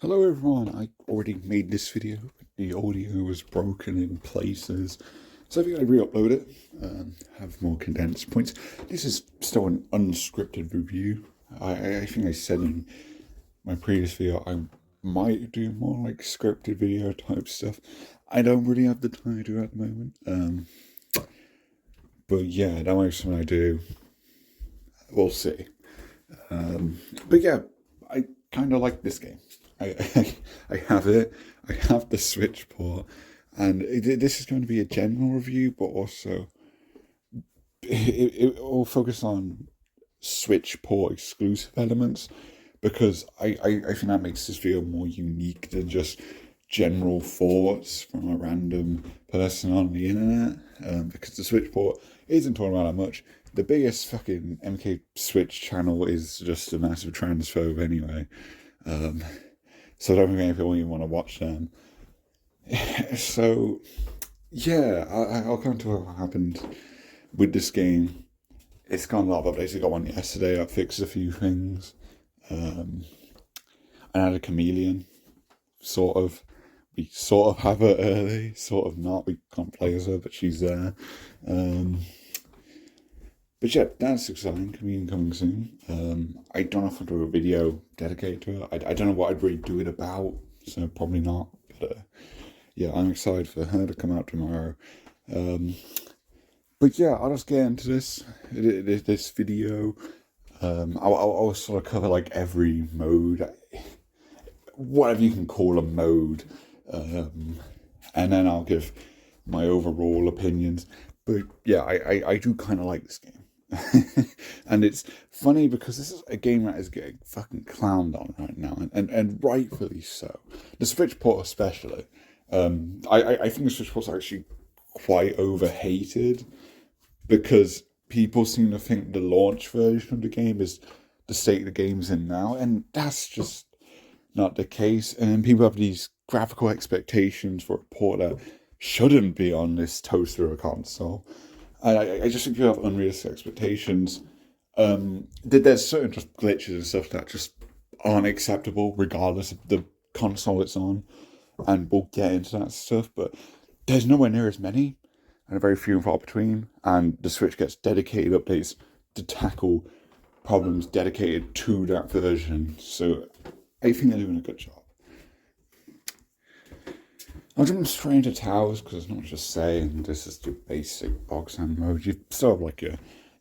Hello everyone, I already made this video, but the audio was broken in places, so I think I re-upload it, have more condensed points. This is still an unscripted review. I think I said in my previous video I might do more like scripted video type stuff. I don't really have the time to do it at the moment, but yeah, that might be something I do. We'll see. But yeah, I kind of like this game. I have it. I have the Switch port, and this is going to be a general review, but also it will focus on Switch port exclusive elements because I think that makes this video more unique than just general thoughts from a random person on the internet. Because the Switch port isn't talking about that much. The biggest fucking MK Switch channel is just a massive transphobe anyway. So I don't think any people even want to watch them. So, yeah, I'll come to what happened with this game. It's gone a lot of updates. I got one yesterday. I fixed a few things. I had a chameleon, sort of. We sort of have her early, sort of not. We can't play as her, but she's there. But yeah, that's exciting. Chameleon coming soon. I don't know if I'll do a video dedicated to it. I don't know what I'd really do it about, so probably not. But yeah, I'm excited for her to come out tomorrow. But yeah, I'll just get into this video. I'll sort of cover like every mode, whatever you can call a mode, and then I'll give my overall opinions. But yeah, I do kind of like this game. And it's funny because this is a game that is getting fucking clowned on right now, and rightfully so. The Switch port especially. I think the Switch port's actually quite overhated because people seem to think the launch version of the game is the state the game's in now, and that's just not the case. And people have these graphical expectations for a port that shouldn't be on this toaster or console. I just think you have unrealistic expectations. There's certain just glitches and stuff that just aren't acceptable, regardless of the console it's on, and we'll get into that stuff. But there's nowhere near as many, and very few and far between. And the Switch gets dedicated updates to tackle problems dedicated to that version. So I think they're doing a good job. I'll jump straight into towers because it's not just saying this is your basic bog sand mode. You still have like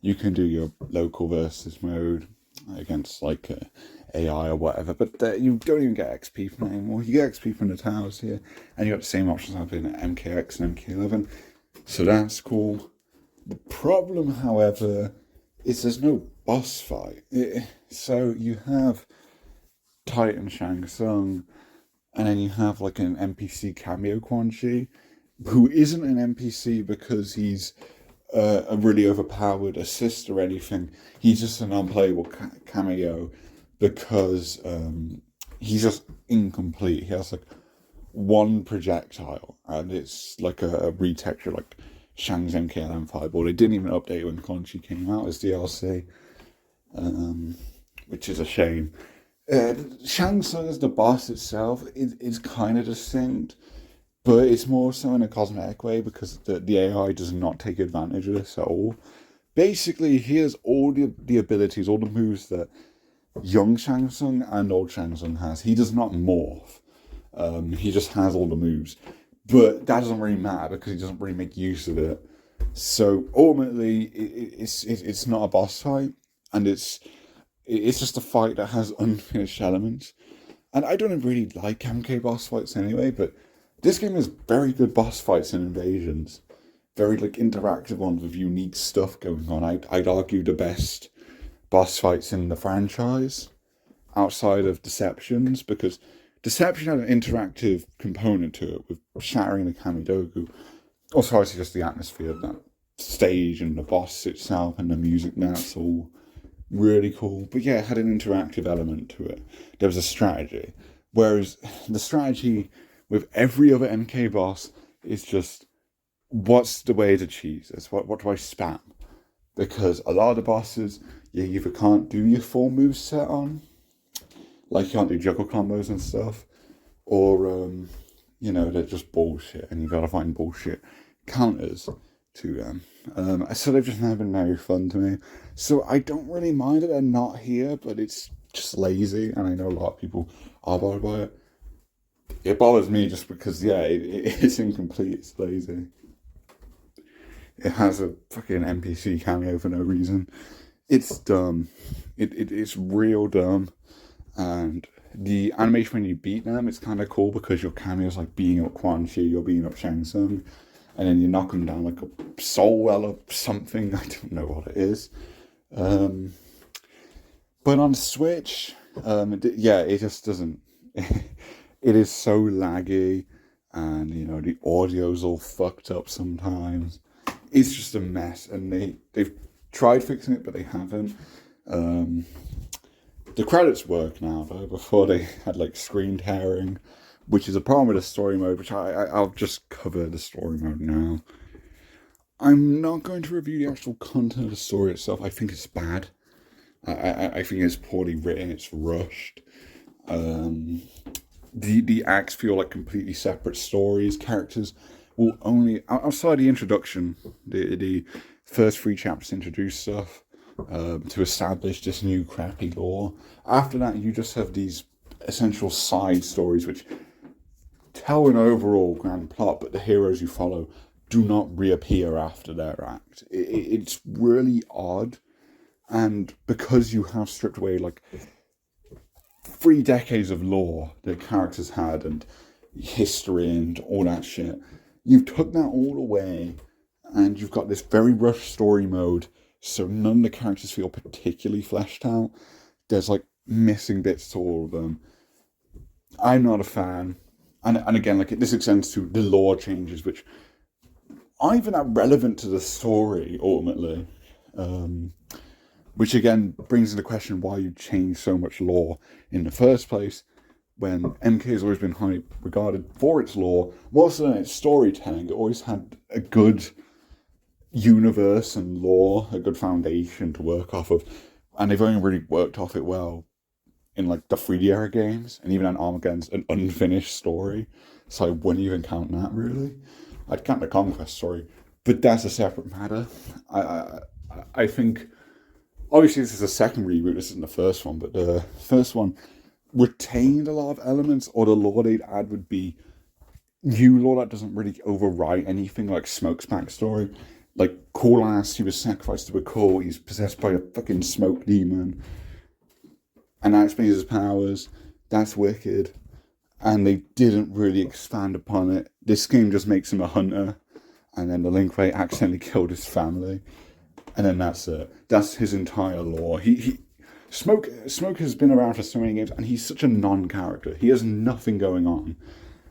you can do your local versus mode against like AI or whatever, but you don't even get XP from it anymore. You get XP from the towers here, and you got the same options I've been at MKX and MK11, so that's cool. The problem, however, is there's no boss fight. So you have Titan Shang Tsung, and then you have like an NPC cameo Quan Chi, who isn't an NPC because he's a really overpowered assist or anything. He's just an unplayable cameo because he's just incomplete. He has like one projectile, and it's like a retexture like Shang's MKLM fireball. They didn't even update when Quan Chi came out as DLC, which is a shame. Shang Tsung as the boss itself is kind of distinct, but it's more so in a cosmetic way because the AI does not take advantage of this at all. Basically, he has all the abilities, all the moves that young Shang Tsung and old Shang Tsung has. He does not morph. He just has all the moves. But that doesn't really matter because he doesn't really make use of it. So ultimately, it's not a boss fight, and it's just a fight that has unfinished elements. And I don't really like MK boss fights anyway, but this game has very good boss fights and invasions. Very like interactive ones with unique stuff going on. I'd argue the best boss fights in the franchise outside of Deceptions, because Deception had an interactive component to it with shattering the Kamidogu. Also, obviously, just the atmosphere of that stage and the boss itself and the music, that's all really cool. But yeah, it had an interactive element to it. There was a strategy. Whereas the strategy with every other MK boss is just, what's the way to cheese this? What do I spam? Because a lot of the bosses, you either can't do your full move set on, Like you can't do juggle combos and stuff, or they're just bullshit, and you gotta find bullshit counters to them. So they've just never been very fun to me. So I don't really mind that they're not here, but it's just lazy, and I know a lot of people are bothered by it. It bothers me just because, it's incomplete, it's lazy. It has a fucking NPC cameo for no reason. It's dumb. It's real dumb. And the animation when you beat them, it's kind of cool because your cameo's like beating up Quan Chi, you're beating up Shang Tsung, and then you knock them down like a soul well or something. I don't know what it is. But on Switch, it just doesn't. It is so laggy, and the audio's all fucked up sometimes. It's just a mess, and they've tried fixing it, but they haven't. The credits work now, though. Before they had like screen tearing, which is a problem with the story mode, which I'll just cover the story mode now. I'm not going to review the actual content of the story itself. I think it's bad. I think it's poorly written. It's rushed. The acts feel like completely separate stories. Characters will only, outside the introduction, the first 3 chapters introduce stuff to establish this new crappy lore. After that, you just have these essential side stories which tell an overall grand plot, but the heroes you follow do not reappear after their act. It's really odd, and because you have stripped away like 3 decades of lore that characters had and history and all that shit, you've took that all away, and you've got this very rushed story mode, so none of the characters feel particularly fleshed out. There's like missing bits to all of them. I'm not a fan. And again, like this extends to the lore changes, which aren't even that relevant to the story, ultimately. Which again brings into question why you change so much lore in the first place, when MK has always been highly regarded for its lore, more so than its storytelling. It always had a good universe and lore, a good foundation to work off of, and they've only really worked off it well in like the 3D era games, and even on Armageddon's an unfinished story, so I wouldn't even count that really. I'd count the Conquest story, but that's a separate matter. I think, obviously this is a second reboot, this isn't the first one, but the first one retained a lot of elements, or the lore they'd add would be new lore that doesn't really overwrite anything, like Smoke's backstory. Like, Cool Ass, he was sacrificed to a cult, he's possessed by a fucking smoke demon, and that explains his powers. That's wicked. And they didn't really expand upon it. This game just makes him a hunter, and then the Link Ray accidentally killed his family, and then that's it. That's his entire lore. Smoke has been around for so many games, and he's such a non-character. He has nothing going on.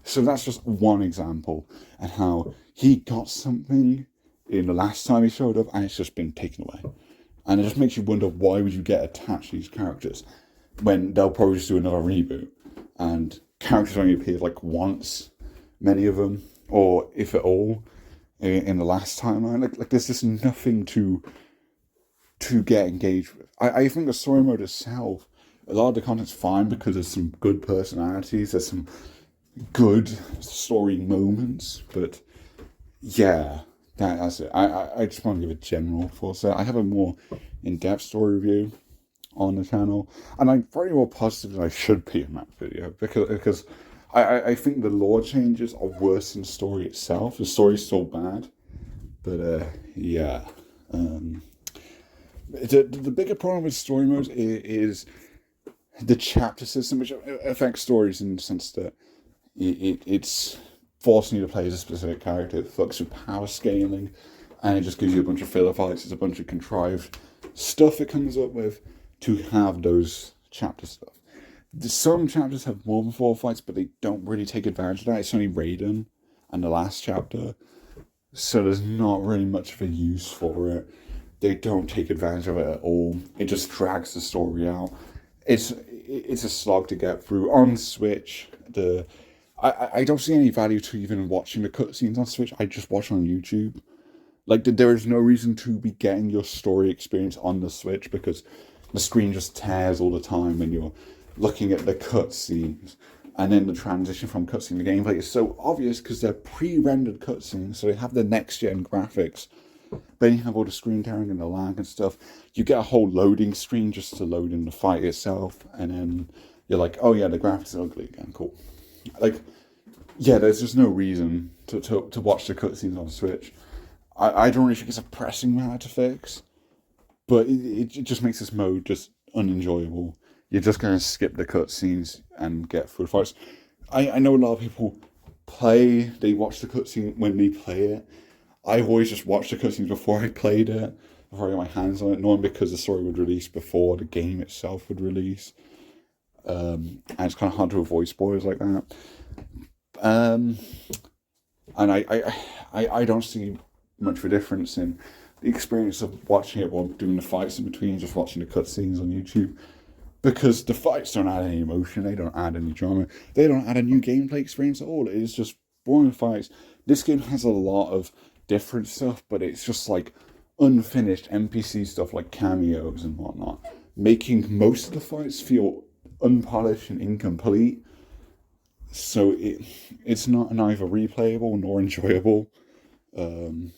So that's just one example, and how he got something in the last time he showed up, and it's just been taken away. And it just makes you wonder, why would you get attached to these characters when they'll probably just do another reboot, and characters only appeared like once, many of them, or if at all, in the last timeline. Like there's just nothing to get engaged with. I think the story mode itself, a lot of the content's fine because there's some good personalities, there's some good story moments, but yeah, that's it. I just want to give a general thought. I have a more in-depth story review on the channel, and I'm very more positive than I should be in that video, because I think the lore changes are worse than the story itself. The story's still bad, but yeah. The bigger problem with story modes is the chapter system, which affects stories in the sense that it's forcing you to play as a specific character. It fucks with power scaling, and it just gives you a bunch of filler fights. It's a bunch of contrived stuff it comes up with to have those chapter stuff. Some chapters have more than 4 fights, but they don't really take advantage of that. It's only Raiden and the last chapter, so there's not really much of a use for it. They don't take advantage of it at all. It just drags the story out. It's a slog to get through. On Switch, I don't see any value to even watching the cutscenes on Switch. I just watch on YouTube. Like, there is no reason to be getting your story experience on the Switch, because the screen just tears all the time when you're looking at the cutscenes, and then the transition from cutscene to gameplay is so obvious because they're pre-rendered cutscenes, so they have the next-gen graphics. Then you have all the screen tearing and the lag and stuff. You get a whole loading screen just to load in the fight itself, and then you're like, oh yeah, the graphics are ugly again, cool. Like, yeah, there's just no reason to watch the cutscenes on Switch. I don't really think it's a pressing matter to fix, but it just makes this mode just unenjoyable. You're just going to skip the cutscenes and get through the fights. I know a lot of people they watch the cutscene when they play it. I always just watched the cutscenes before I played it, before I got my hands on it, knowing because the story would release before the game itself would release. And it's kind of hard to avoid spoilers like that. And I don't see much of a difference in the experience of watching it while doing the fights in between, just watching the cutscenes on YouTube. Because the fights don't add any emotion, they don't add any drama, they don't add a new gameplay experience at all. It is just boring fights. This game has a lot of different stuff, but it's just like unfinished NPC stuff like cameos and whatnot, making most of the fights feel unpolished and incomplete. So it's not neither replayable nor enjoyable. And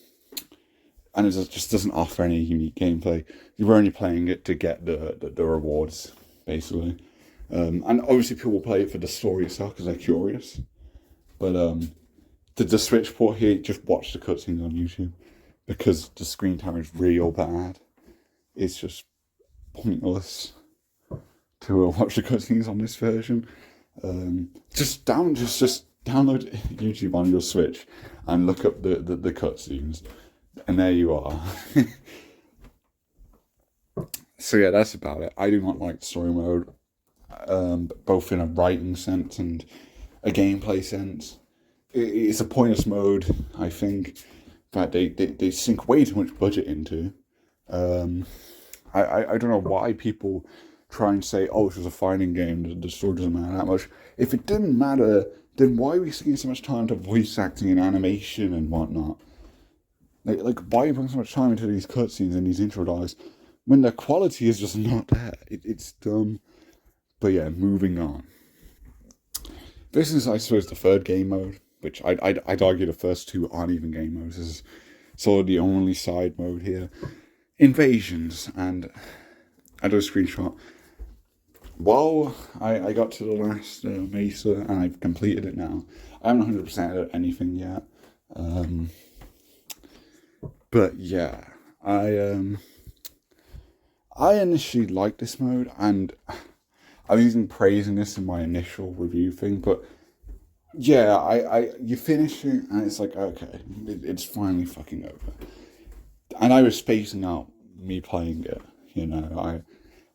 it just doesn't offer any unique gameplay. You're only playing it to get the rewards, basically. And obviously people will play it for the story itself because they're curious. But the Switch port here, just watch the cutscenes on YouTube because the screen time is real bad. It's just pointless to watch the cutscenes on this version. Just download YouTube on your Switch and look up the cutscenes, and there you are. So yeah, that's about it. I do not like story mode, both in a writing sense and a gameplay sense. It's a pointless mode, I think, that they sink way too much budget into. I don't know why people try and say, oh, this was a fighting game, the story doesn't matter that much. If it didn't matter, then why are we spending so much time to voice acting and animation and whatnot? Like why are you putting so much time into these cutscenes and these intro dialogues when the quality is just not there? It's dumb. But yeah, moving on. This is, I suppose, the third game mode, which I'd argue the first two aren't even game modes. This is sort of the only side mode here. Invasions, and I do a screenshot. While I got to the last Mesa and I've completed it now, I haven't 100% anything yet. But yeah, I initially liked this mode, and I was even praising this in my initial review thing. But yeah, you finish it and it's like, okay, it's finally fucking over. And I was spacing out me playing it. You know,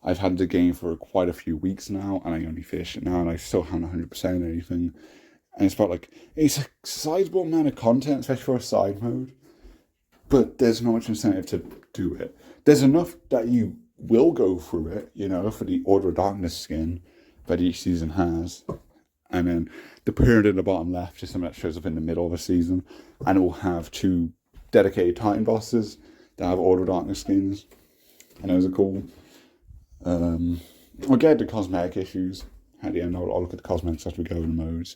I've had the game for quite a few weeks now, and I only finished it now, and I still haven't 100% anything. And it's about like, it's a sizable amount of content, especially for a side mode, but there's not much incentive to do it. There's enough that you will go through it, you know, for the Order of Darkness skin that each season has. And then the pyramid in the bottom left is something that shows up in the middle of a season, and it will have 2 dedicated Titan bosses that have Order of Darkness skins. And those are cool. We'll get to cosmetic issues at the end. I'll look at the cosmetics as we go in the modes.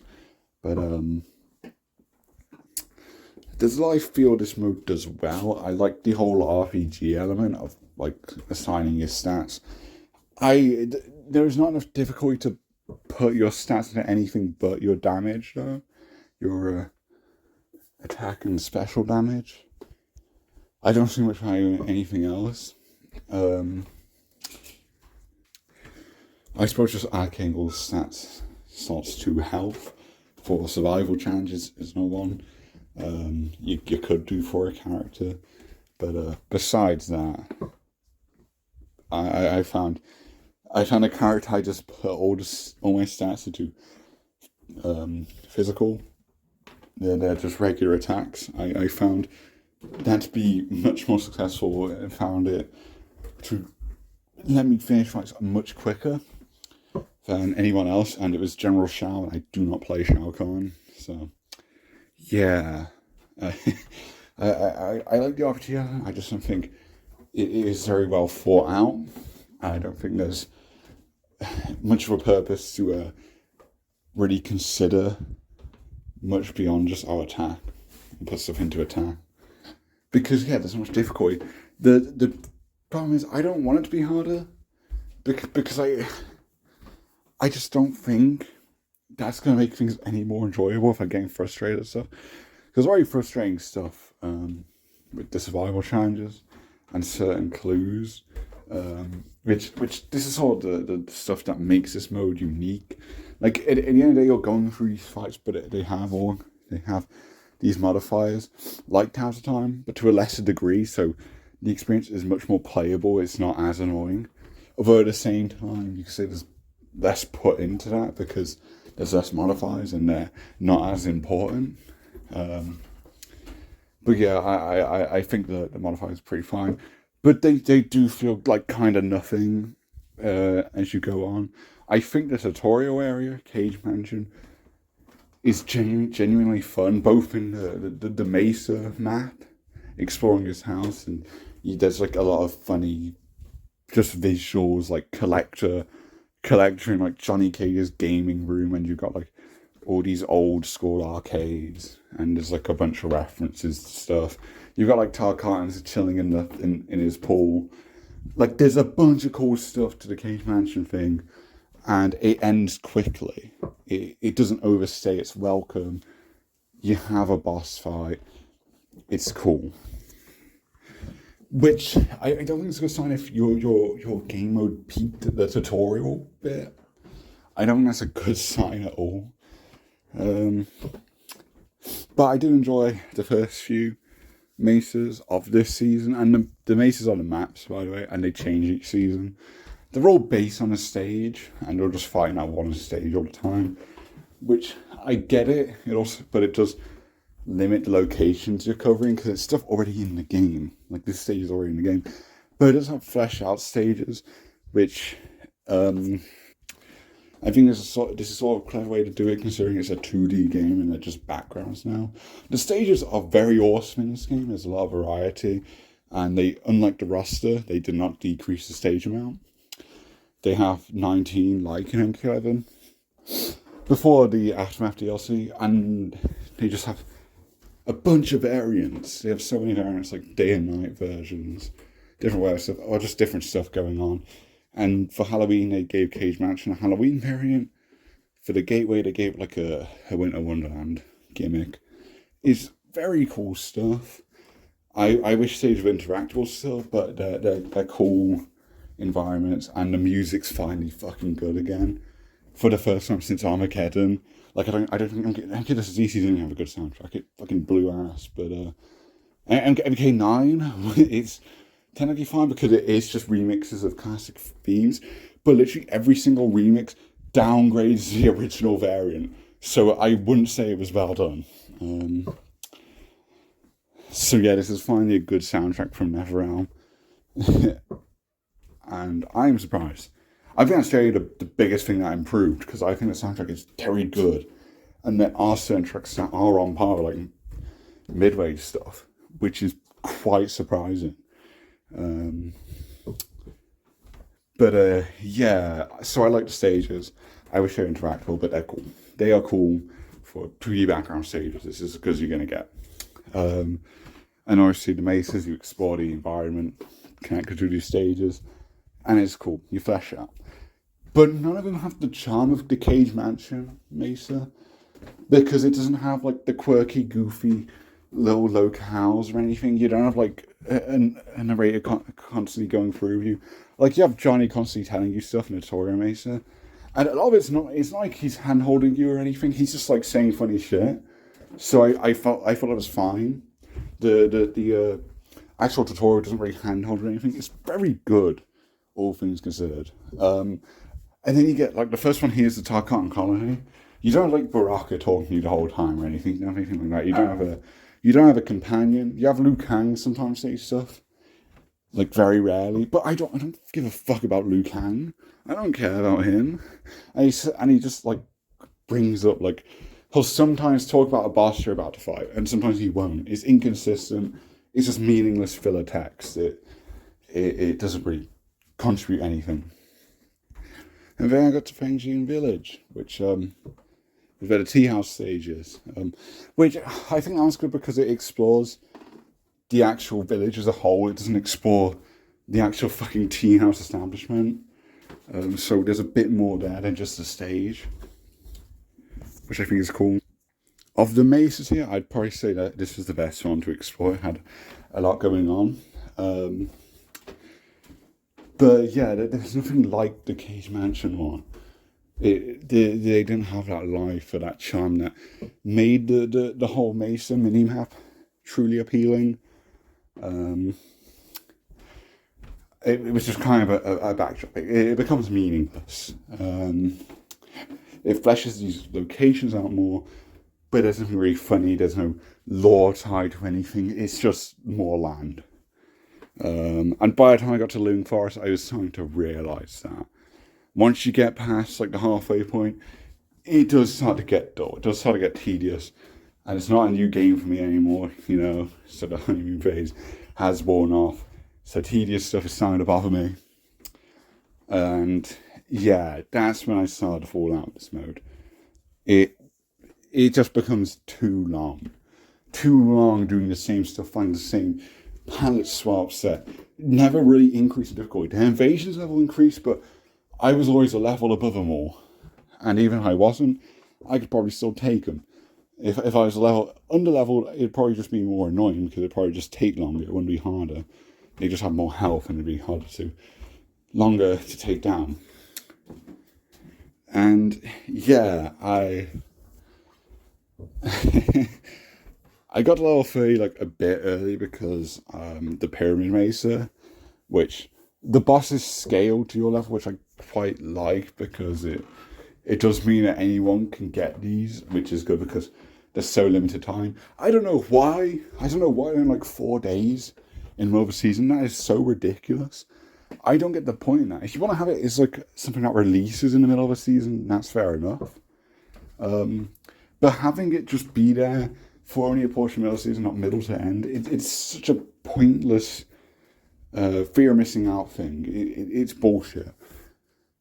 But there's a lot I feel this mode does well. I like the whole RPG element of like assigning your stats. There's not enough difficulty to put your stats into anything but your damage though. Your attack and special damage. I don't see much value in anything else. I suppose just Archangel's stats slots to health for survival challenges is no one. You could do for a character, but besides that, I found a character I just put all my stats into physical. They're just regular attacks. I found that to be much more successful and found it to let me finish fights much quicker than anyone else, and it was General Shao, and I do not play Shao Kahn, so yeah. I like the RPG. I just don't think it is very well thought out. I don't think there's much of a purpose to really consider much beyond just our attack and put stuff into attack. Because yeah, there's so much difficulty. The problem is I don't want it to be harder because I just don't think that's going to make things any more enjoyable if I'm getting frustrated and stuff. Because already frustrating stuff with the survival challenges and certain clues, which this is all the stuff that makes this mode unique. Like at the end of the day, you're going through these fights, but they have these modifiers like Tower of Time, but to a lesser degree. So the experience is much more playable. It's not as annoying. Although at the same time, you can say there's less put into that because there's less modifiers and they're not as important. But yeah, I think the modifiers are pretty fine. But they do feel like kind of nothing as you go on. I think the tutorial area, Cage Mansion, is genuinely fun, both in the Mesa map, exploring his house, and there's like a lot of funny just visuals, like collector in like Johnny Cage's gaming room, and you've got like all these old school arcades, and there's like a bunch of references to stuff. You've got like Tarkatans chilling in his pool. Like there's a bunch of cool stuff to the Cage Mansion thing, and it ends quickly. It doesn't overstay its welcome. You have a boss fight. It's cool. Which I don't think it's a good sign if your game mode peaked at the tutorial bit. I don't think that's a good sign at all. But I do enjoy the first few mesas of this season, and the mesas on the maps, by the way, and they change each season. They're all based on a stage, and they're just fighting out one stage all the time, which I get it. But it does limit the locations you're covering because it's stuff already in the game. Like this stage is already in the game, but it does have flesh out stages, which I think this is sort of a clever way to do it, considering it's a 2D game and they're just backgrounds now. The stages are very awesome in this game. There's a lot of variety, and unlike the roster, they did not decrease the stage amount. They have 19 like in MK11 before the Aftermath DLC, and they just have a bunch of variants. They have so many variants, like day and night versions, different ways of stuff, or just different stuff going on. And for Halloween, they gave Cage Mansion a Halloween variant. For the Gateway, they gave like a Winter Wonderland gimmick. It's very cool stuff. I wish Stage were interactable still, but they're cool environments, and the music's finally fucking good again for the first time since Armageddon. Like I don't think MK didn't have a good soundtrack. It fucking blew ass. But MK9 it's technically fine because it is just remixes of classic themes. But literally every single remix downgrades the original variant, so I wouldn't say it was well done. So yeah, this is finally a good soundtrack from NetherRealm. And I'm surprised. I think that's really the biggest thing that improved, because I think the soundtrack is very good, and there are certain tracks that are on par with like Midway stuff, which is quite surprising. Yeah, so I like the stages. I wish they were interactable, but they're cool. They are cool for 2D background stages. This is as good as you're going to get. And obviously the mesas, you explore the environment connected to these stages, and it's cool. You flesh out. But none of them have the charm of the Cage Mansion Mesa, because it doesn't have like the quirky, goofy little locales or anything. You don't have like a narrator constantly going through you. Like you have Johnny constantly telling you stuff in the tutorial Mesa, and a lot of it's not like he's hand holding you or anything. He's just like saying funny shit. So I thought it was fine. The actual tutorial doesn't really handhold or anything. It's very good, all things considered. And then you get like the first one here is the Tarkatan colony. You don't have like Baraka talking to you the whole time or anything. You don't have anything like that. You don't have a companion. You have Liu Kang sometimes say stuff, like very rarely. But I don't give a fuck about Liu Kang. I don't care about him. And he just like brings up like, he'll sometimes talk about a boss you're about to fight, and sometimes he won't. It's inconsistent. It's just meaningless filler text. It doesn't really contribute anything. And then I got to Fengjian Village, which is where the tea house stage is. Which I think that was good because it explores the actual village as a whole. It doesn't explore the actual fucking tea house establishment. So there's a bit more there than just the stage, which I think is cool. Of the mazes here, I'd probably say that this was the best one to explore. It had a lot going on. But yeah, there's nothing like the Cage Mansion one. They didn't have that life or that charm that made the whole Mesa minimap truly appealing. It was just kind of a backdrop. It becomes meaningless. It fleshes these locations out more, but there's nothing really funny. There's no lore tied to anything. It's just more land. And by the time I got to Loon Forest, I was starting to realise that once you get past like the halfway point, it does start to get dull. It does start to get tedious, and it's not a new game for me anymore. You know, so the honeymoon phase has worn off. So tedious stuff is starting to bother me, and yeah, that's when I started to fall out of this mode. It just becomes too long doing the same stuff, finding the same palette swaps that never really increase the difficulty. The invasions level increased, but I was always a level above them all. And even if I wasn't, I could probably still take them. If I was a level under-leveled, it'd probably just be more annoying because it'd probably just take longer. It wouldn't be harder. They just have more health and it'd be longer to take down. And yeah, I got to level 30 like a bit early because the Pyramid Mesa, which the bosses scale to your level, which I quite like because it does mean that anyone can get these, which is good because there's so limited time. I don't know why in like 4 days in middle of a season. That is so ridiculous. I don't get the point in that. If you want to have it, it's like something that releases in the middle of a season, that's fair enough. But having it just be there for only a portion of the season, not middle to end, it's such a pointless fear of missing out thing. It's bullshit.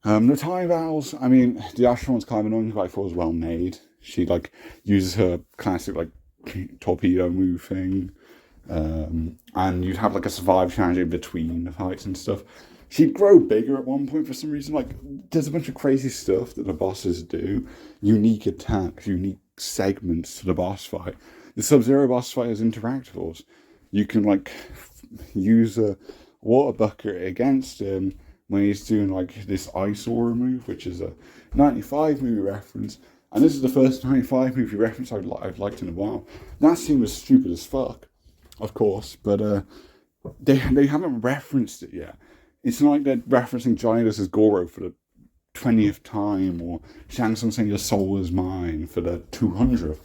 The time battles, I mean, the Astra one's kind of annoying, but I thought it was well made. She like uses her classic like torpedo move thing. And you'd have like a survive challenge in between the fights and stuff. She'd grow bigger at one point for some reason. Like, there's a bunch of crazy stuff that the bosses do. Unique attacks, unique segments to the boss fight. The Sub-Zero boss fight has interactables. You can like use a water bucket against him when he's doing like this ice aura move, which is a 95 movie reference. And this is the first 95 movie reference I've liked in a while. That scene was stupid as fuck, of course, but they haven't referenced it yet. It's not like they're referencing Johnny vs. Goro for the 20th time, or Shang Tsung saying your soul is mine for the 200th.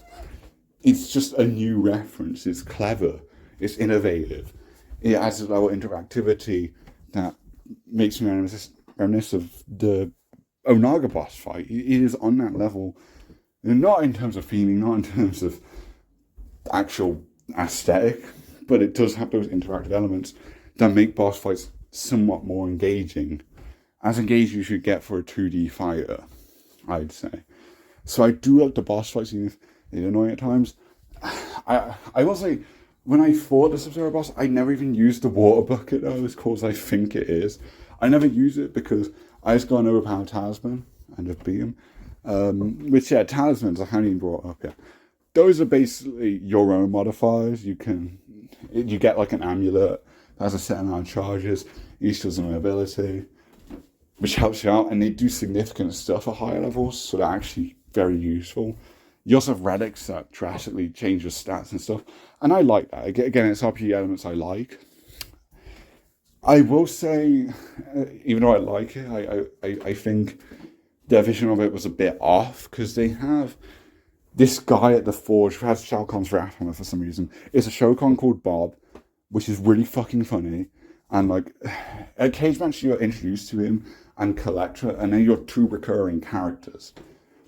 It's just a new reference. It's clever. It's innovative. It adds a level of interactivity that makes me reminisce of the Onaga boss fight. It is on that level, not in terms of feeling, not in terms of actual aesthetic, but it does have those interactive elements that make boss fights somewhat more engaging. As engaged you should get for a 2D fighter, I'd say. So I do like the boss fights, even if they're annoying at times. I will say, when I fought the Sub-Zero boss, I never even used the water bucket though, as cool as I think it is. I never use it because I just got an overpowered talisman and just beat him. Which, yeah, talismans, I haven't even brought up yet. Those are basically your own modifiers. You get like an amulet that has a set amount of charges. Each does an ability, which helps you out, and they do significant stuff at higher levels, so they're actually very useful. You also have relics that drastically change your stats and stuff, and I like that. Again, it's RPG elements I like. I will say, even though I like it, I think their vision of it was a bit off, because they have this guy at the Forge who has Shao Kahn's wrath on it for some reason. It's a Shokan called Bob, which is really fucking funny. And like, at Cage Match, you're introduced to him and Collector, and then you're 2 recurring characters,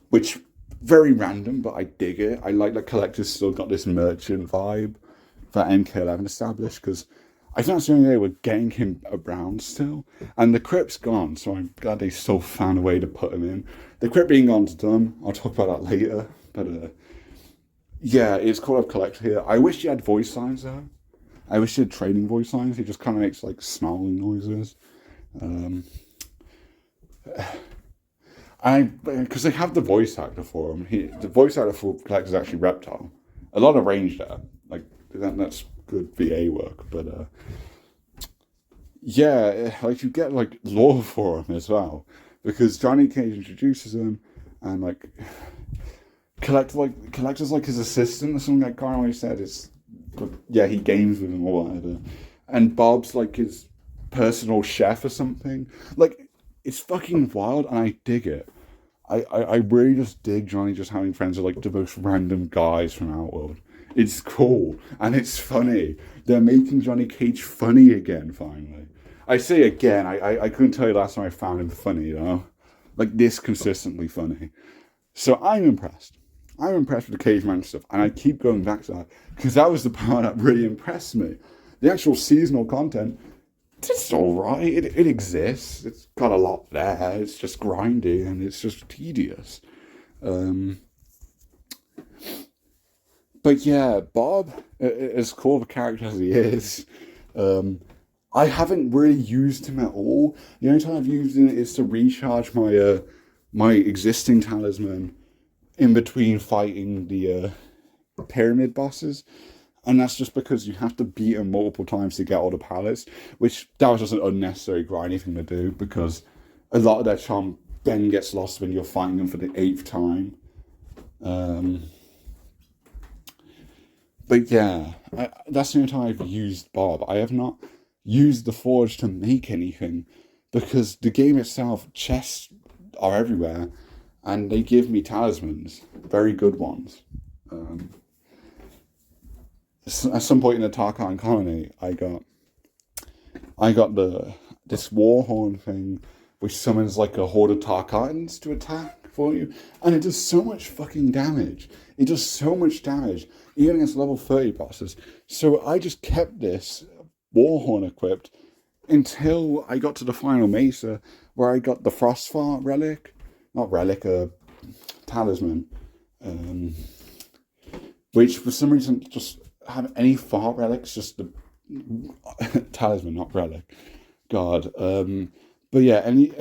which very random, but I dig it. I like that Collector's still got this merchant vibe that MK11 established, because I think that's the only way we're getting him around still. And the crypt's gone, so I'm glad they still found a way to put him in. The crypt being gone's done. I'll talk about that later. But yeah, it's called up Collector here. I wish he had voice lines though. I wish he had training voice lines. He just kind of makes like snarling noises. Because they have the voice actor for him. The voice actor for Collector is actually Reptile. A lot of range there. Like that's good VA work, but yeah, like you get like lore for him as well, because Johnny Cage introduces him, and like Collector's like his assistant or something like Carly said. It's yeah, he games with him or whatever, and Bob's like his personal chef or something. Like it's fucking wild, and I dig it. I really just dig Johnny just having friends with like the most random guys from Outworld. It's cool and it's funny. They're making Johnny Cage funny again, finally. I say again, I couldn't tell you last time I found him funny, you know? Like this consistently funny. So I'm impressed. I'm impressed with the Caveman stuff, and I keep going back to that because that was the part that really impressed me. The actual seasonal content, it's alright. It exists. It's got a lot there. It's just grindy and it's just tedious. But yeah, Bob, as cool of a character as he is, I haven't really used him at all. The only time I've used him is to recharge my my existing talisman in between fighting the pyramid bosses. And that's just because you have to beat them multiple times to get all the pallets, which that was just an unnecessary grindy thing to do, because a lot of their charm then gets lost when you're fighting them for the 8th time. But yeah, that's the only time I've used Bob. I have not used the Forge to make anything, because the game itself, chests are everywhere, and they give me talismans, very good ones. At some point in the Tarkhan colony, I got this Warhorn thing, which summons like a horde of Tarkatans to attack for you, and it does so much fucking damage. It does so much damage, even against level 30 bosses. So I just kept this Warhorn equipped until I got to the final Mesa, where I got the Frostfart relic, not relic, talisman, which for some reason just have any fart relics, just the talisman, not relic. God. But yeah, any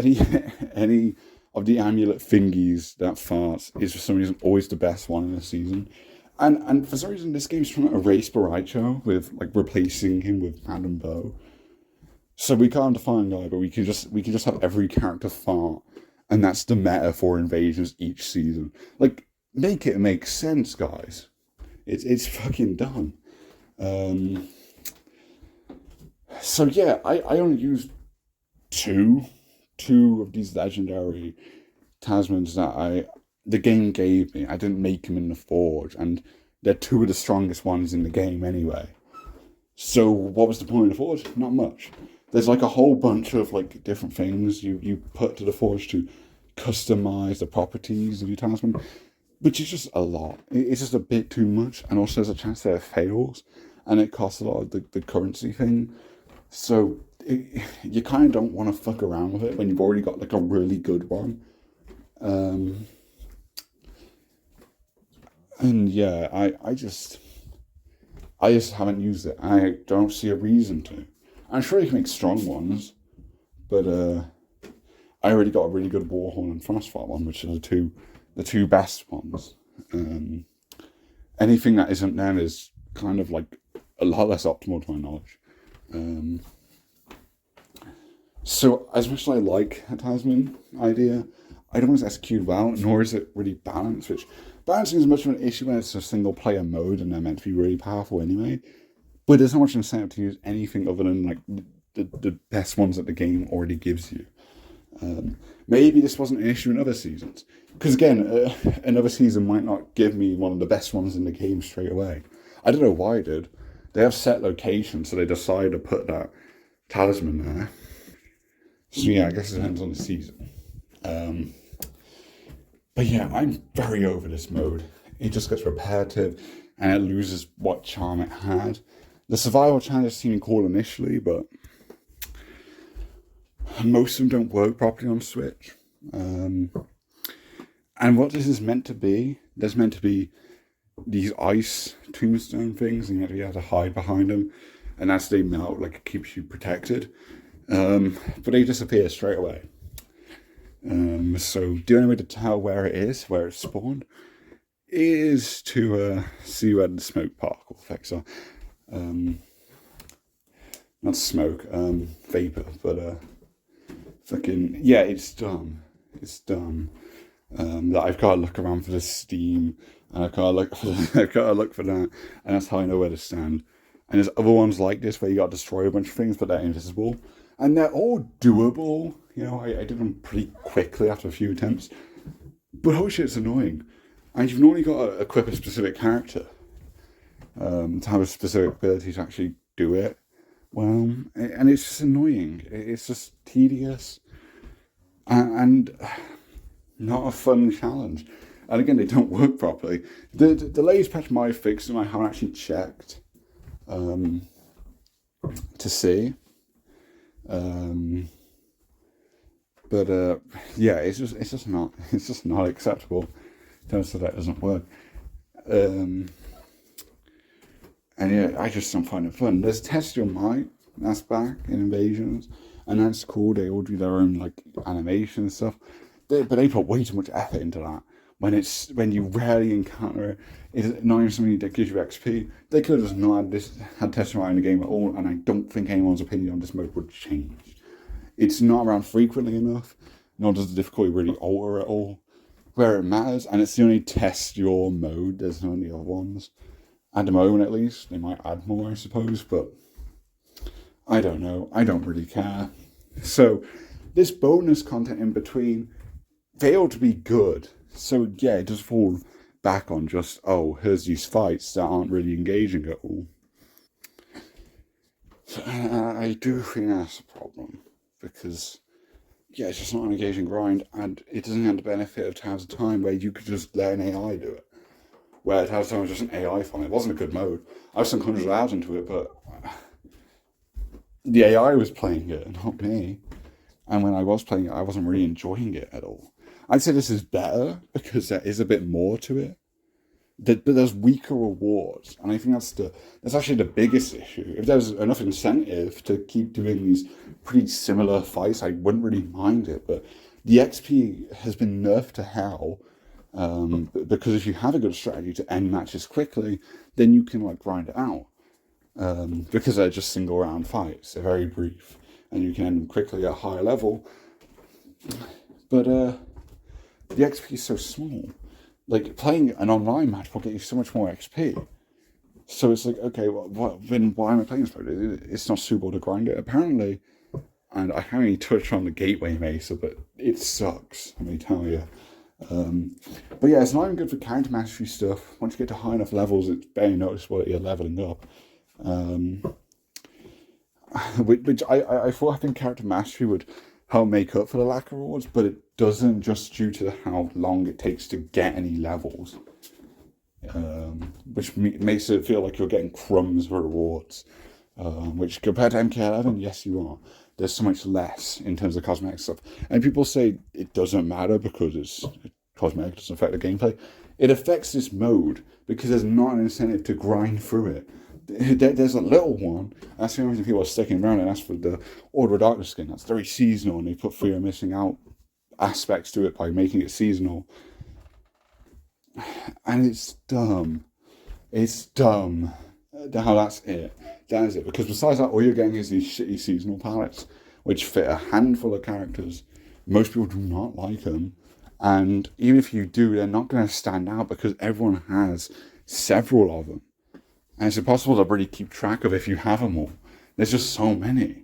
any of the amulet thingies that farts is for some reason always the best one in the season. And for some reason this game's trying to erase Boraicho with like replacing him with Madame Bo. So we can't define guy, but we can just have every character fart, and that's the meta for invasions each season. Like, make it make sense, guys. It's fucking done. So yeah, I only used two of these legendary talismans that the game gave me. I didn't make them in the Forge, and they're two of the strongest ones in the game anyway. So what was the point of the Forge? Not much. There's like a whole bunch of like different things you put to the Forge to customize the properties of your talisman, which is just a lot. It's just a bit too much, and also there's a chance that it fails, and it costs a lot of the currency thing. So you kind of don't want to fuck around with it when you've already got like a really good one. And yeah, I just haven't used it. I don't see a reason to. I'm sure you can make strong ones, but I already got a really good Warhorn and Frostfart one, which are the two best ones. Anything that isn't them is kind of like a lot less optimal to my knowledge. So as much as I like a talisman idea, I don't want to execute well, nor is it really balanced, which balancing is much of an issue when it's a single player mode and they're meant to be really powerful anyway. But there's not much incentive to use anything other than like the best ones that the game already gives you. Maybe this wasn't an issue in other seasons, because again, another season might not give me one of the best ones in the game straight away. I don't know why it did. They have set locations, so they decide to put that talisman there. So yeah, I guess it depends on the season. But yeah, I'm very over this mode. It just gets repetitive, and it loses what charm it had. The survival challenges seem cool initially, but most of them don't work properly on Switch. And what this is meant to be, there's meant to be these ice tombstone things, and you have to hide behind them, and as they melt, like, it keeps you protected. But they disappear straight away. So the only way to tell where it is, where it's spawned, is to see where the smoke particle effects are. Not smoke, vapor, but fucking yeah, it's dumb. It's dumb. That I've got to look around for the steam, and I've got to look for that, and that's how I know where to stand. And there's other ones like this where you got to destroy a bunch of things, but they're invisible, and they're all doable. You know, I did them pretty quickly after a few attempts, but holy shit, it's annoying. And you've normally got to equip a specific character to have a specific ability to actually do it well, and it's just annoying. It's just tedious, and not a fun challenge. And again, they don't work properly. The latest patch might have fixed them. I haven't actually checked to see. But yeah, it's just not acceptable. Don't say that doesn't work. And yeah, I just don't find it fun. There's Test Your Might, that's back in Invasions, and that's cool. They all do their own like animation and stuff. But they put way too much effort into that. When you rarely encounter it, it's not even something that gives you XP. They could have just not had Test Your Might in the game at all, and I don't think anyone's opinion on this mode would change. It's not around frequently enough, nor does the difficulty really alter at all where it matters, and it's the only test your mode. There's no any other ones. At the moment, at least. They might add more, I suppose, but I don't know. I don't really care. So, this bonus content in between failed to be good. So, yeah, it does fall back on just, oh, here's these fights that aren't really engaging at all. So, I do think that's a problem, because yeah, it's just not an engaging grind, and it doesn't have the benefit of Tales of Time where you could just let an AI do it. Where Tales of Time was just an AI fun. It wasn't a good mode. I've sunk hundreds of hours into it, but the AI was playing it, not me. And when I was playing it, I wasn't really enjoying it at all. I'd say this is better because there is a bit more to it. But there's weaker rewards, and I think that's actually the biggest issue. If there's enough incentive to keep doing these pretty similar fights, I wouldn't really mind it. But the XP has been nerfed to hell, because if you have a good strategy to end matches quickly, then you can like grind it out, because they're just single round fights. They're very brief, and you can end them quickly at a higher level. But the XP is so small. Like, playing an online match will get you so much more XP. So it's like, okay, well, then why am I playing this mode? It's not suitable to grind it, apparently. And I haven't even touched on the Gateway Mesa, but it sucks, let me tell you. But yeah, it's not even good for character mastery stuff. Once you get to high enough levels, it's barely noticeable that you're leveling up. Which I thought having character mastery would help make up for the lack of rewards, but it doesn't, just due to how long it takes to get any levels, which makes it feel like you're getting crumbs for rewards, which compared to MK11, yes you are. There's so much less in terms of cosmetic stuff, and people say it doesn't matter because it's cosmetic, doesn't affect the gameplay. It affects this mode because there's not an incentive to grind through it. There's a little one. That's the only reason people are sticking around, and that's for the Order of Darkness skin. That's very seasonal, and they put fear of missing out aspects to it by making it seasonal. And it's dumb. It's dumb. How that's it. That is it. Because besides that, all you're getting is these shitty seasonal palettes, which fit a handful of characters. Most people do not like them. And even if you do, they're not going to stand out because everyone has several of them. And it's impossible to really keep track of if you have them all. There's just so many.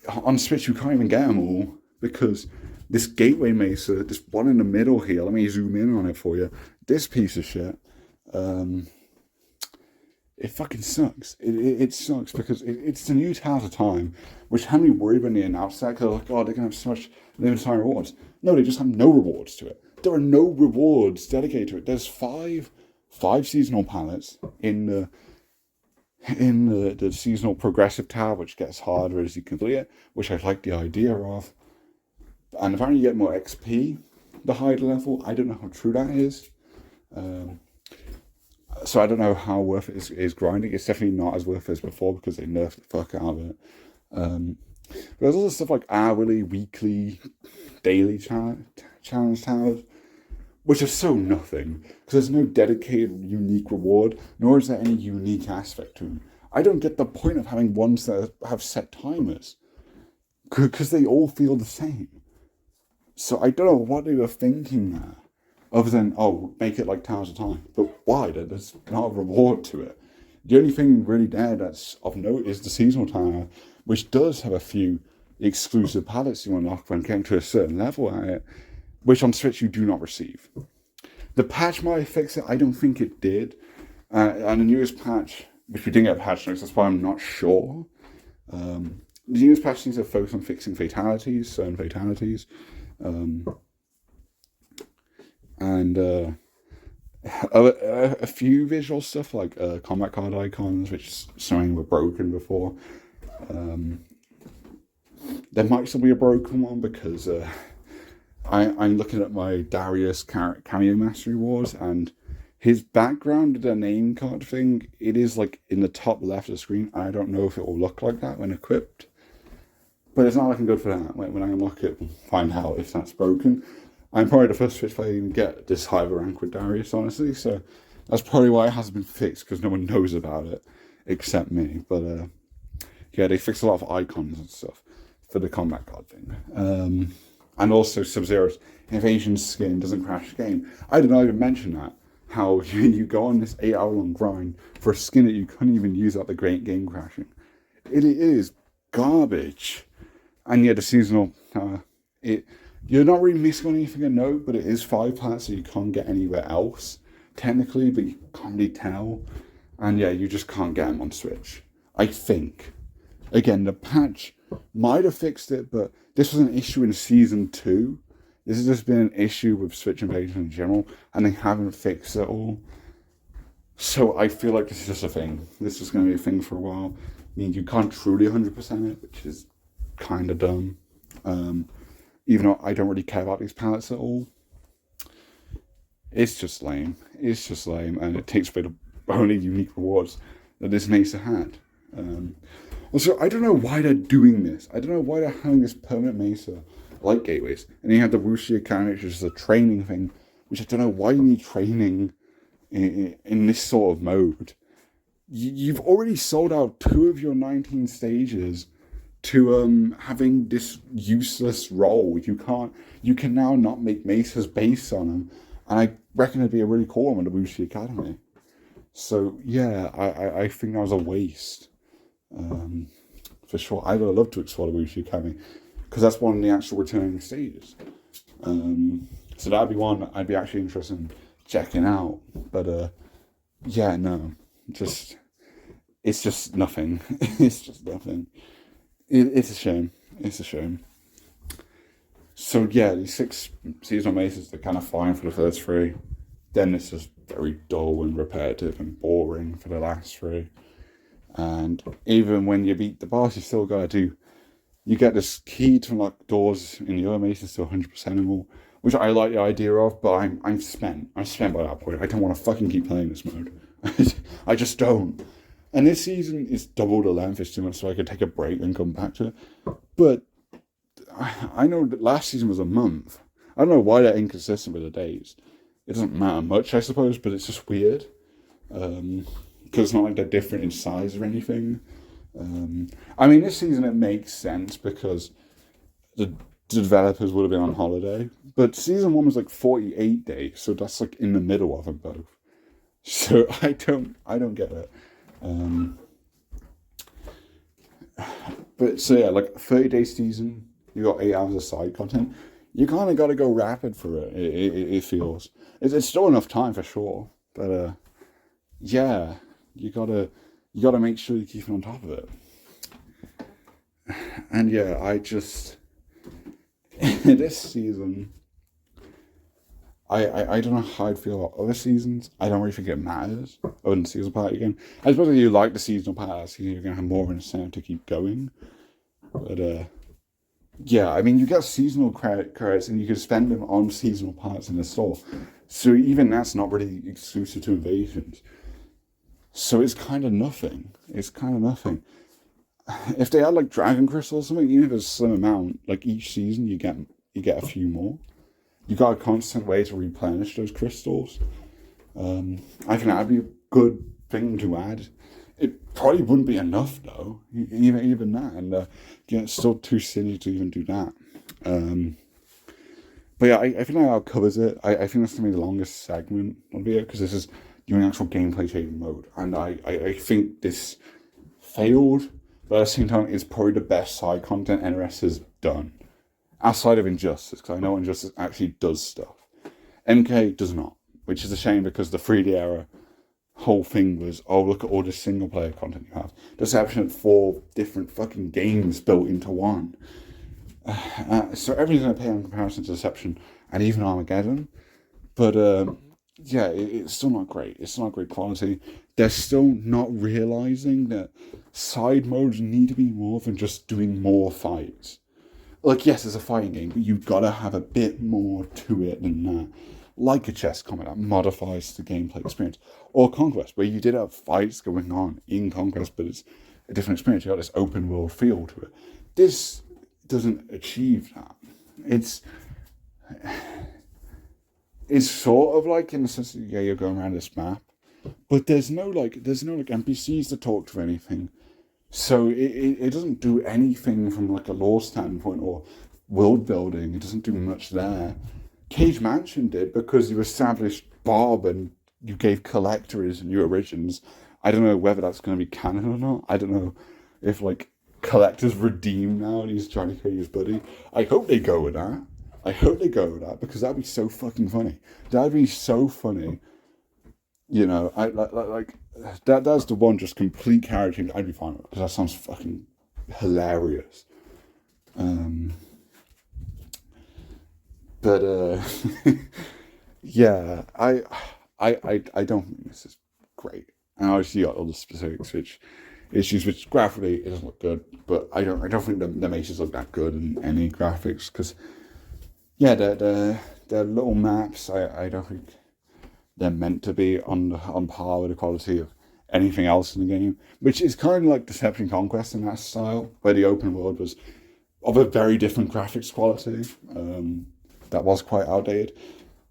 On Switch, you can't even get them all because this Gateway Mesa, this one in the middle here, let me zoom in on it for you. This piece of shit, it fucking sucks. It sucks because it's the new Tales of Time, which had me worried when they announced that, because I was like, oh, they're going to have so much limited time rewards. No, they just have no rewards to it. There are no rewards dedicated to it. There's five seasonal palettes in the in the seasonal progressive tab, which gets harder as you complete it, which I like the idea of. And apparently you get more XP the higher level. I don't know how true that is. So I don't know how worth it is grinding. It's definitely not as worth it as before because they nerfed the fuck out of it. But there's also stuff like hourly, weekly, daily challenge towers, which are so nothing because there's no dedicated, unique reward, nor is there any unique aspect to them. I don't get the point of having ones that have set timers because they all feel the same. So I don't know what they were thinking there, other than, oh, make it like Towers of Time. But why? There's not a reward to it. The only thing really there that's of note is the seasonal tower, which does have a few exclusive palettes you unlock when getting to a certain level at it, which on Switch you do not receive. The patch might fix it. I don't think it did. And the newest patch, which we didn't get a patch notes, that's why I'm not sure. The newest patch seems to focus on fixing fatalities, certain fatalities. And a few visual stuff like combat card icons, which something were broken before. There might still be a broken one because I'm looking at my Darius cameo mastery wars, and his background, the name card thing, it is like in the top left of the screen. I don't know if it will look like that when equipped, but it's not looking good for that. When I unlock it, we'll find out if that's broken. I'm probably the first Switch player to even get this high of a rank with Darius, honestly, so that's probably why it hasn't been fixed, because no one knows about it except me. But yeah, they fixed a lot of icons and stuff for the combat card thing. And also Sub-Zero's invasion skin doesn't crash the game. I did not even mention that. How you go on this 8-hour-long grind for a skin that you couldn't even use out the great game crashing. It is garbage. And yeah, the seasonal, you're not really missing anything of note, but it is 5 parts that you can't get anywhere else, technically, but you can't really tell. And yeah, you just can't get them on Switch, I think. Again, the patch might have fixed it, but this was an issue in Season 2. This has just been an issue with Switch Invasion in general, and they haven't fixed it all. So I feel like this is just a thing. This is going to be a thing for a while. I mean, you can't truly 100% it, which is kind of dumb. Even though I don't really care about these palettes at all. It's just lame. It's just lame, and it takes away the only unique rewards that this Mesa had. Also, I don't know why they're doing this. I don't know why they're having this permanent Mesa like gateways. And you have the Wuxia Academy, which is a training thing, which I don't know why you need training in this sort of mode. You've already sold out 2 of your 19 stages to having this useless role. You can now not make mesas based on them, and I reckon it'd be a really cool one with the Wuxia Academy. So yeah, I think that was a waste, for sure. I would love to explore the Wuxia Academy because that's one of the actual returning stages. So that'd be one I'd be actually interested in checking out. But yeah, no, it's just nothing. It's just nothing. It's a shame. It's a shame. So yeah, these 6 seasonal mesas, they're kind of fine for the first 3. Then it's just very dull and repetitive and boring for the last 3. And even when you beat the boss, you still gotta you get this key to unlock doors in the other mesas to 100% and all, which I like the idea of, but I'm spent. I'm spent by that point. I don't want to fucking keep playing this mode. I just don't. And this season is double the length. It's too much, so I could take a break and come back to it. But I know that last season was a month. I don't know why they're inconsistent with the days. It doesn't matter much, I suppose, but it's just weird. Because it's not like they're different in size or anything. I mean, this season it makes sense because the developers would have been on holiday. But season 1 was like 48 days, so that's like in the middle of them both. So I don't get it. But so yeah, like 30-day season, you got 8 hours of side content. You kind of got to go rapid for it. It feels it's still enough time for sure, but yeah, you gotta make sure you keep on top of it. And yeah, I just this season, I don't know how I'd feel about other seasons. I don't really think it matters other than the seasonal party again. I suppose if you like the seasonal party, you're going to have more of an incentive to keep going. But yeah, I mean, you get seasonal credits and you can spend them on seasonal parts in the store. So even that's not really exclusive to Invasions. So it's kind of nothing. It's kind of nothing. If they had like Dragon Crystal or something, even if it's a slim amount, like each season you get a few more. You got a constant way to replenish those crystals. I think that'd be a good thing to add. It probably wouldn't be enough though, even that, and yeah, it's still too silly to even do that. But yeah, I think that covers it. I think that's gonna be the longest segment of the video because this is doing actual gameplay changing mode, and I think this failed, but at the same time, it's probably the best side content NRS has done. Outside of Injustice, because I know Injustice actually does stuff. MK does not, which is a shame because the 3D era whole thing was, oh, look at all the single player content you have. Deception had 4 different fucking games built into one. So everything's going to pay in comparison to Deception and even Armageddon. But yeah, it's still not great. It's still not great quality. They're still not realizing that side modes need to be more than just doing more fights. Like, yes, it's a fighting game, but you've got to have a bit more to it than that. Like a chess combat that modifies the gameplay experience. Or Conquest, where you did have fights going on in Conquest, but it's a different experience. You got this open world feel to it. This doesn't achieve that. It's sort of like in the sense that, yeah, you're going around this map, but there's no NPCs to talk to or anything. So it doesn't do anything from like a lore standpoint or world building. It doesn't do much there. Cage Mansion did because you established Bob and you gave Collector his new origins. I don't know whether that's going to be canon or not. I don't know if like Collector's redeemed now and he's trying to kill his buddy. I hope they go with that. Because that'd be so fucking funny. That'd be so funny. You know, I like that's the one just complete character change I'd be fine with because that sounds fucking hilarious. But yeah, I don't think this is great. And obviously you got all the specific Switch issues, which graphically it doesn't look good, but I don't think the maces look that good in any graphics because yeah, the little maps I don't think they're meant to be on par with the quality of anything else in the game, which is kind of like Deception Conquest in that style, where the open world was of a very different graphics quality. That was quite outdated.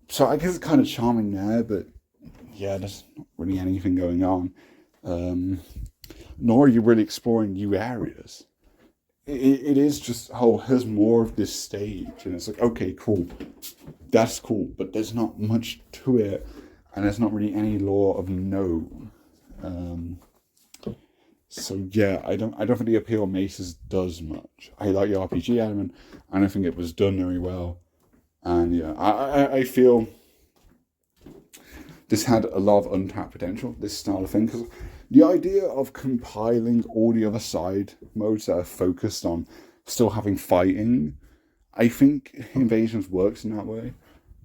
So I guess it's kind of charming there, but yeah, there's not really anything going on. Nor are you really exploring new areas. It is just, oh, here's more of this stage. And it's like, okay, cool. That's cool, but there's not much to it. And there's not really any lore of note. So yeah, I don't think the appeal of Maces does much. I like the RPG element, and I think it was done very well. And yeah, I feel this had a lot of untapped potential, this style of thing, because the idea of compiling all the other side modes that are focused on still having fighting, I think Invasions works in that way.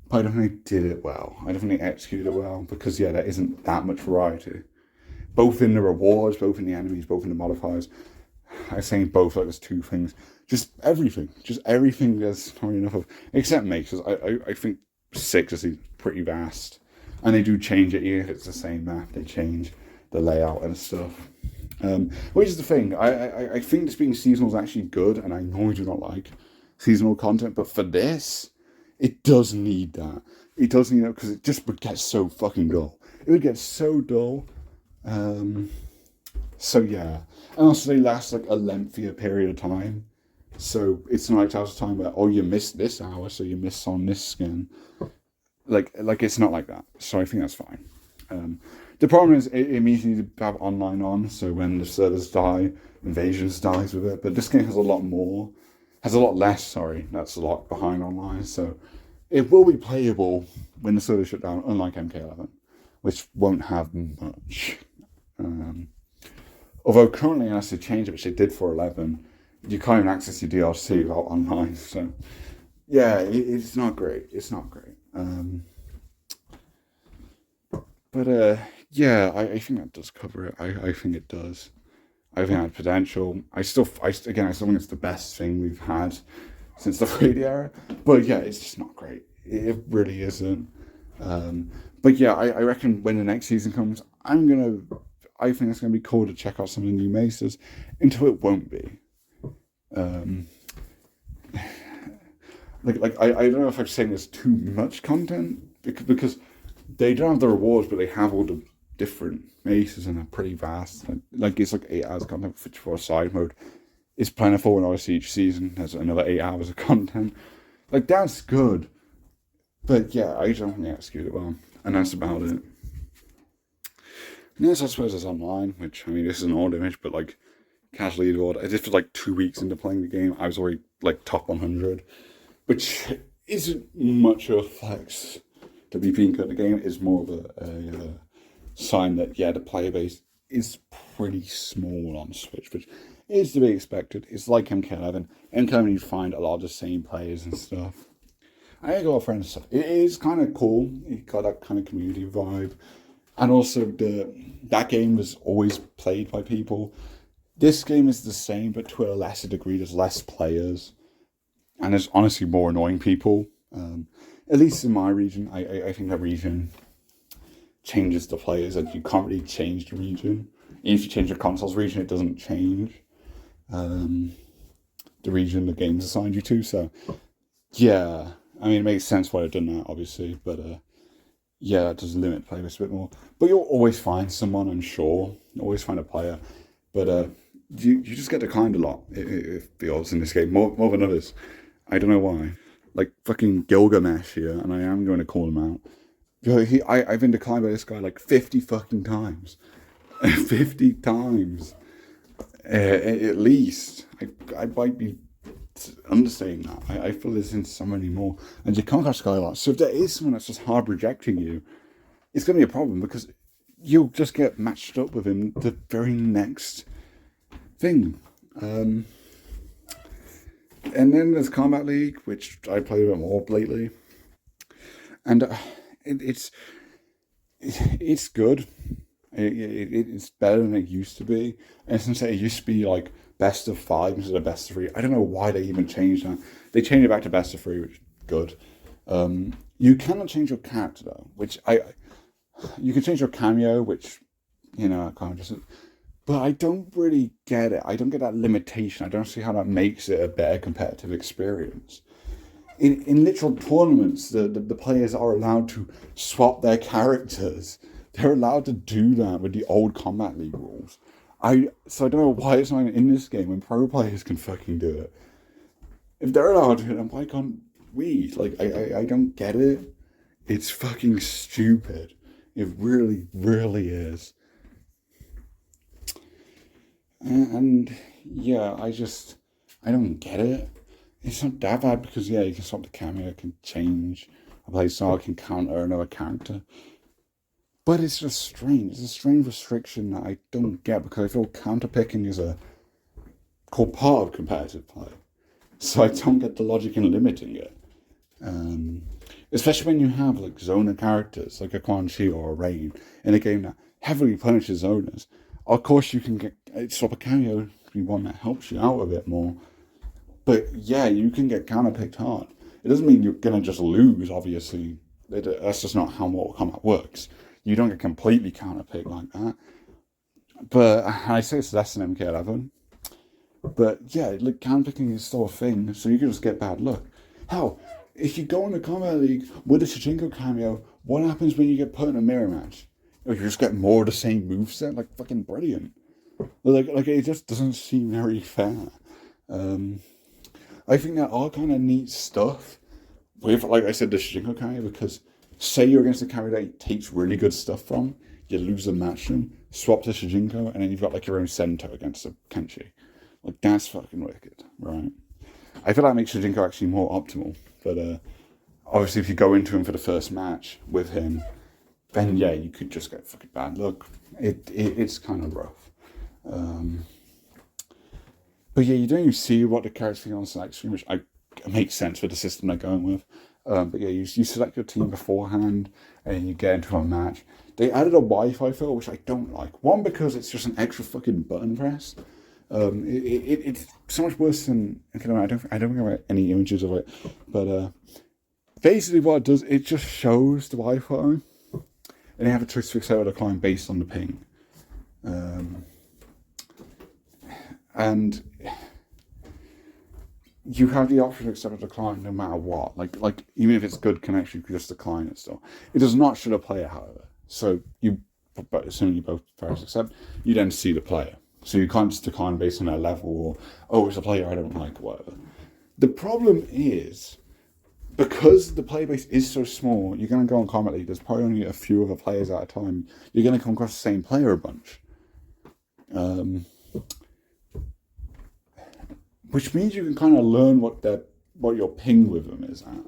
But I don't think they did it well. I don't think they executed it well because, yeah, there isn't that much variety. Both in the rewards, both in the enemies, both in the modifiers. I'm saying both like there's 2 things. Just everything there's not enough of. Except Maces. I think 6 is pretty vast. And they do change it, even if it's the same map. They change the layout and stuff. Which is the thing. I think this being seasonal is actually good, and I normally do not like seasonal content, but for this, it does need that. It does need that because it just would get so fucking dull. It would get so dull. So yeah. And also they last like a lengthier period of time. So it's not like out of time where, oh, you missed this hour, so you missed on this skin. Like it's not like that. So I think that's fine. The problem is it means you need to have online on, so when the servers die, Invasions dies with it. But this game has a lot less, that's a lot behind online, so it will be playable when the servers shut down, unlike MK11, which won't have much. Although currently, unless they change it, which they did for 11, you can't even access your DLC without online, so yeah, it's not great. But yeah, I think that does cover it. I think it does. I think it had potential. Again, I still think it's the best thing we've had since the 3D era. But yeah, it's just not great. It really isn't. But yeah, I reckon when the next season comes, I think it's gonna be cool to check out some of the new Maces until it won't be. Um, I don't know if I'm saying there's too much content because they don't have the rewards, but they have all the different Maces and they're pretty vast. It's like 8 hours of content for a side mode. It's plentiful, and obviously each season has another 8 hours of content. Like that's good, but yeah, I don't think they execute it well, and that's about it. And yes, I suppose it's online, which I mean, this is an old image, but like casual leaderboard. I did for like 2 weeks into playing the game. I was already like top 100, which isn't much of a flex to be being good at the game. Is more of a sign that yeah, the player base is pretty small on Switch, which is to be expected. It's like MK11. MK11, you find a lot of the same players and stuff. I got friends. It is kind of cool. It got that kind of community vibe, and also that game was always played by people. This game is the same, but to a lesser degree. There's less players, and there's honestly more annoying people. At least in my region, I think that region changes the players, and you can't really change the region. If you change your console's region, it doesn't change the region the game's assigned you to. So yeah, I mean, it makes sense why I've done that, obviously, but yeah, that does limit players a bit more. But you'll always find someone, I'm sure. You'll always find a player, but you just get declined a lot. It feels in this game more than others. I don't know why. Like fucking Gilgamesh here, and I am going to call him out. I've been declined by this guy like 50 fucking times. 50 times. At least. I might be understating that. I feel there's in so many more. And you come across this guy a lot. So if there is someone that's just hard rejecting you, it's going to be a problem because you'll just get matched up with him the very next thing. And then there's Kombat League, which I played a bit more lately. And it's good. It's better than it used to be. And since it used to be like best of 5 instead of best of 3, I don't know why they even changed that. They changed it back to best of 3, which is good. You cannot change your character though, you can change your cameo, which I can't just. But I don't really get it. I don't get that limitation. I don't see how that makes it a better competitive experience. In literal tournaments, the players are allowed to swap their characters. They're allowed to do that with the old Kombat League rules. So I don't know why it's not even in this game when pro players can fucking do it. If they're allowed to do it, then why can't we? Like, I don't get it. It's fucking stupid. It really, really is. And yeah, I don't get it. It's not that bad because yeah, you can swap the camera, can change a playstyle, can counter another character. But it's just strange. It's a strange restriction that I don't get because I feel counterpicking is a core part of competitive play. So I don't get the logic in limiting it. Especially when you have like zoner characters like a Quan Chi or a Rain in a game that heavily punishes zoners. Of course, you can swap a cameo to be one that helps you out a bit more. But yeah, you can get counterpicked hard. It doesn't mean you're gonna just lose. Obviously, that's just not how Mortal Kombat works. You don't get completely counterpicked like that. But I say it's less than MK11. But yeah, like counterpicking is still a thing, so you can just get bad luck. Hell, if you go in the Kombat League with a Shijinko cameo, what happens when you get put in a mirror match? You just get more of the same moveset, like fucking brilliant. Like it just doesn't seem very fair. I think there are kind of neat stuff with, like I said, the Shijinko cameo, because say you're against a character that he takes really good stuff from, you lose the match them, swap to Shijinko, and then you've got like your own Sento against a Kenshi. Like that's fucking wicked, right? I feel that makes Shijinko actually more optimal, but obviously if you go into him for the first match with him, then yeah, you could just get fucking bad luck. It's kind of rough. But yeah, you don't even see what the character's on select screen, which makes sense with the system they're going with. But yeah, you select your team beforehand and you get into a match. They added a Wi-Fi filter, which I don't like. One, because it's just an extra fucking button press. It's so much worse than, I don't have any images of it, but basically what it does, it just shows the Wi-Fi, and you have a choice to accept or decline based on the ping. And you have the option to accept or decline no matter what. Like even if it's good connection, you can just decline it still. It does not show the player, however. So but assuming you both press accept, you then see the player. So you can't just decline based on their level or, oh, it's a player I don't like, or whatever. The problem is, because the player base is so small, you're going to go on Kombat League, there's probably only a few other players at a time. You're going to come across the same player a bunch. Which means you can kind of learn what your ping with them is at.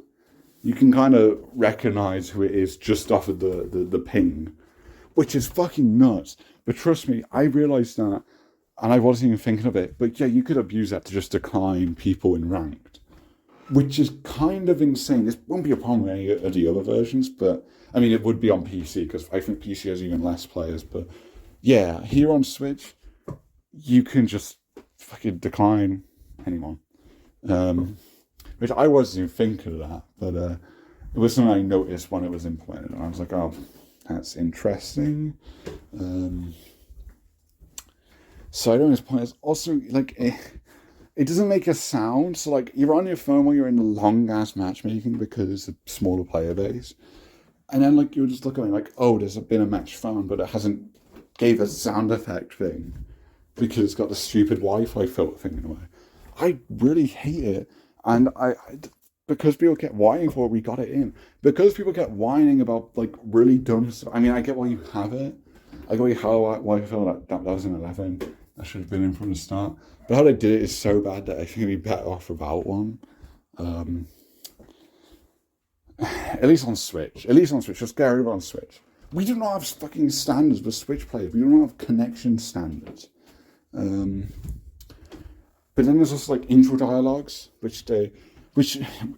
You can kind of recognize who it is just off of the ping, which is fucking nuts. But trust me, I realized that, and I wasn't even thinking of it, but yeah, you could abuse that to just decline people in ranked, which is kind of insane. This won't be a problem with any of the other versions, but I mean, it would be on PC, because I think PC has even less players. But yeah, here on Switch, you can just fucking decline anyone. Which I wasn't even thinking of that, but it was something I noticed when it was implemented, and I was like, oh, that's interesting. So I don't know, this point is also, like, it doesn't make a sound. So, like, you're on your phone while you're in the long-ass matchmaking because it's a smaller player base. And then, like, you'll just look at me like, oh, there's been a match found, but it hasn't gave a sound effect thing because it's got the stupid Wi-Fi filter thing in the way. I really hate it. And I because people kept whining for it, we got it in. Because people kept whining about, like, really dumb stuff. I mean, I get why you have it. I get why I feel that was in 11. I should have been in from the start. But how they did it is so bad that I think it'd be better off without one. At least on Switch. Just get rid of it on Switch. We do not have fucking standards for Switch players. We do not have connection standards. But then there's also, like, intro dialogues, which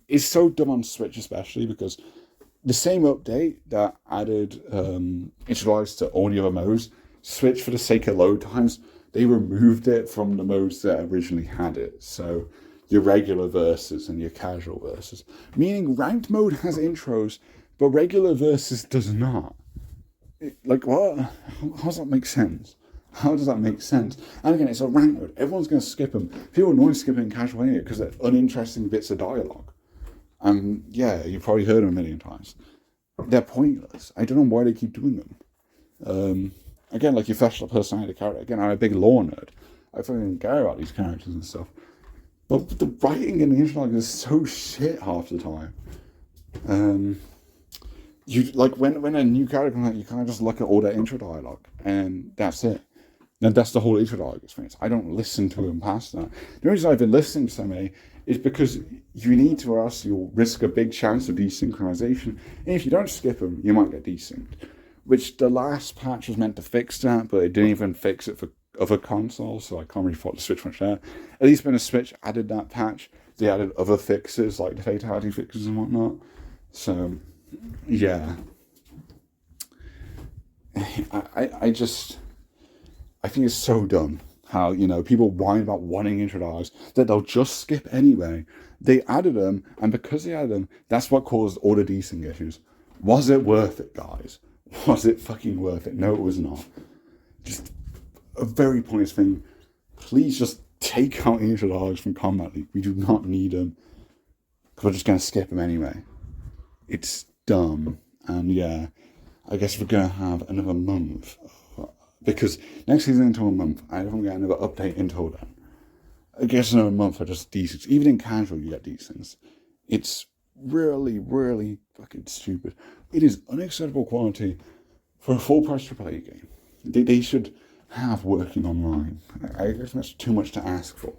is so dumb on Switch, especially because the same update that added intro dialogues to all the other modes, Switch, for the sake of load times, they removed it from the modes that originally had it. So your regular versus and your casual versus. Meaning ranked mode has intros, but regular versus does not. Like, what? How does that make sense? How does that make sense? And again, it's a ranked mode. Everyone's going to skip them. People annoy skipping casual anyway because they're uninteresting bits of dialogue. And yeah, you've probably heard them a million times. They're pointless. I don't know why they keep doing them. Again, like your special personality character. Again, I'm a big lore nerd. I fucking care about these characters and stuff. But the writing in the intro is so shit half the time. You like when a new character comes out, you kind of just look at all that intro dialogue, and that's it. And that's the whole intro dialogue experience. I don't listen to them past that. The reason I've been listening to so many is because you need to, or else you'll risk a big chance of desynchronization. And if you don't skip them, you might get desynced. Which the last patch was meant to fix that, but it didn't even fix it for other consoles, so I can't really fault the Switch much there. At least when the Switch added that patch, they added other fixes, like the fatality fixes and whatnot. So, yeah. I think it's so dumb how, you know, people whine about wanting intro dialogues that they'll just skip anyway. They added them, and because they added them, that's what caused all the desync issues. Was it worth it, guys? Was it fucking worth it? No, it was not. Just a very pointless thing. Please just take out intro dialogues from Kombat League. We do not need them, because we're just going to skip them anyway. It's dumb. And yeah, I guess we're going to have another month. Because next season until a month, I don't get another update until then. I guess another month are just decent. Even in casual, you get decent. It's really, really fucking stupid. It is unacceptable quality for a full price AAA game. They should have working online. I guess that's too much to ask for.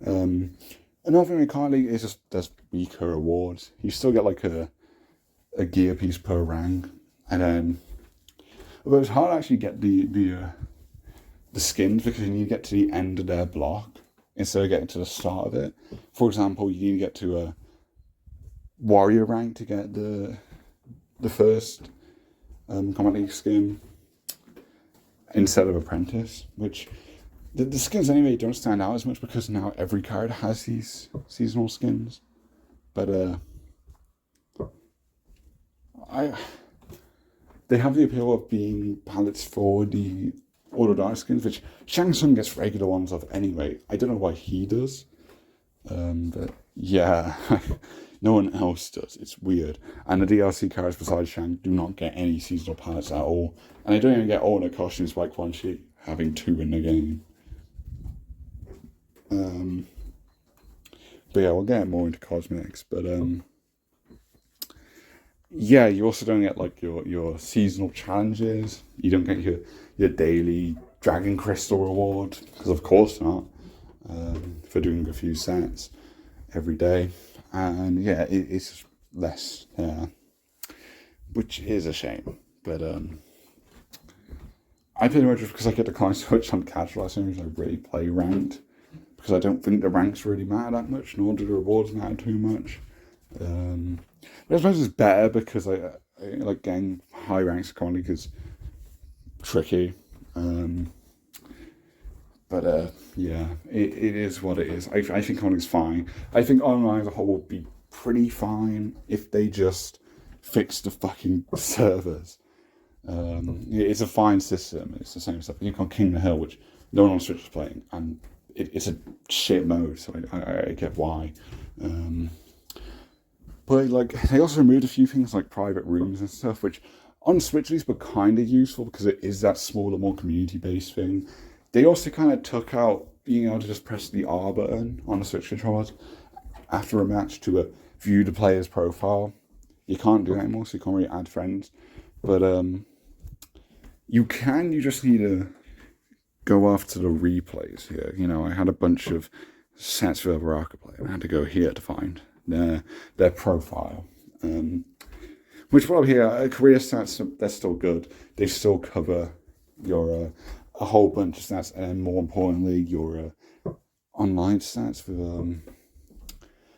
Another thing with Kombat League is just there's weaker rewards. You still get like a gear piece per rank, and then although it's hard to actually get the skins because you need to get to the end of their block instead of getting to the start of it. For example, you need to get to warrior rank to get the first Kombat League skin instead of apprentice, which the skins anyway don't stand out as much because now every card has these seasonal skins. But they have the appeal of being palettes for the Auto Dark skins, which Shang Tsung gets regular ones of anyway. I don't know why he does. But yeah, no one else does. It's weird. And the DLC cards besides Shang do not get any seasonal palettes at all. And they don't even get alternate costumes like Quan Chi having 2 in the game. But yeah, we'll get more into cosmetics. But yeah, you also don't get like your seasonal challenges. You don't get your daily Dragon Crystal reward, because of course not, for doing a few sets every day. And yeah, it's less, which is a shame. But I pretty much, because I get to kind of switch on casual, I don't really play ranked, because I don't think the ranks really matter that much, nor do the rewards matter too much. But I suppose it's better because I like getting high ranks currently is tricky. But yeah, it is what it is. I think online is fine. I think online as a whole will be pretty fine if they just fix the fucking servers. It's a fine system. It's the same stuff. You can King of the Hill, which no one on Switch is playing, and it's a shit mode, so I get why. But like, they also removed a few things like private rooms and stuff, which on Switch at least were kind of useful because it is that smaller, more community-based thing. They also kind of took out being able to just press the R button on the Switch controllers after a match to view the player's profile. You can't do that anymore, so you can't really add friends. But you just need to go after the replays here. You know, I had a bunch of sets with Baraka play, and I had to go here to find their profile. Which probably here, career stats, they're still good. They still cover your a whole bunch of stats, and more importantly, your online stats with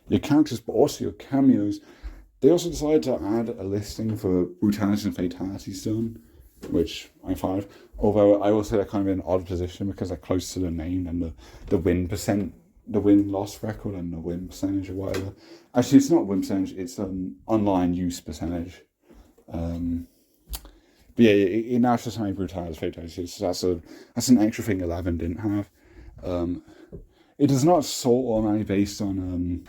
your characters, but also your cameos. They also decided to add a listing for brutalities and fatalities done, which I find. Although I will say they're kind of in an odd position because they're close to the name and the win-loss record and the win percentage or whatever. Actually, it's not win percentage, it's online use percentage. But yeah, it now just how many brutalities, fatalities. So that's an extra thing 11 didn't have. It does not sort automatically based on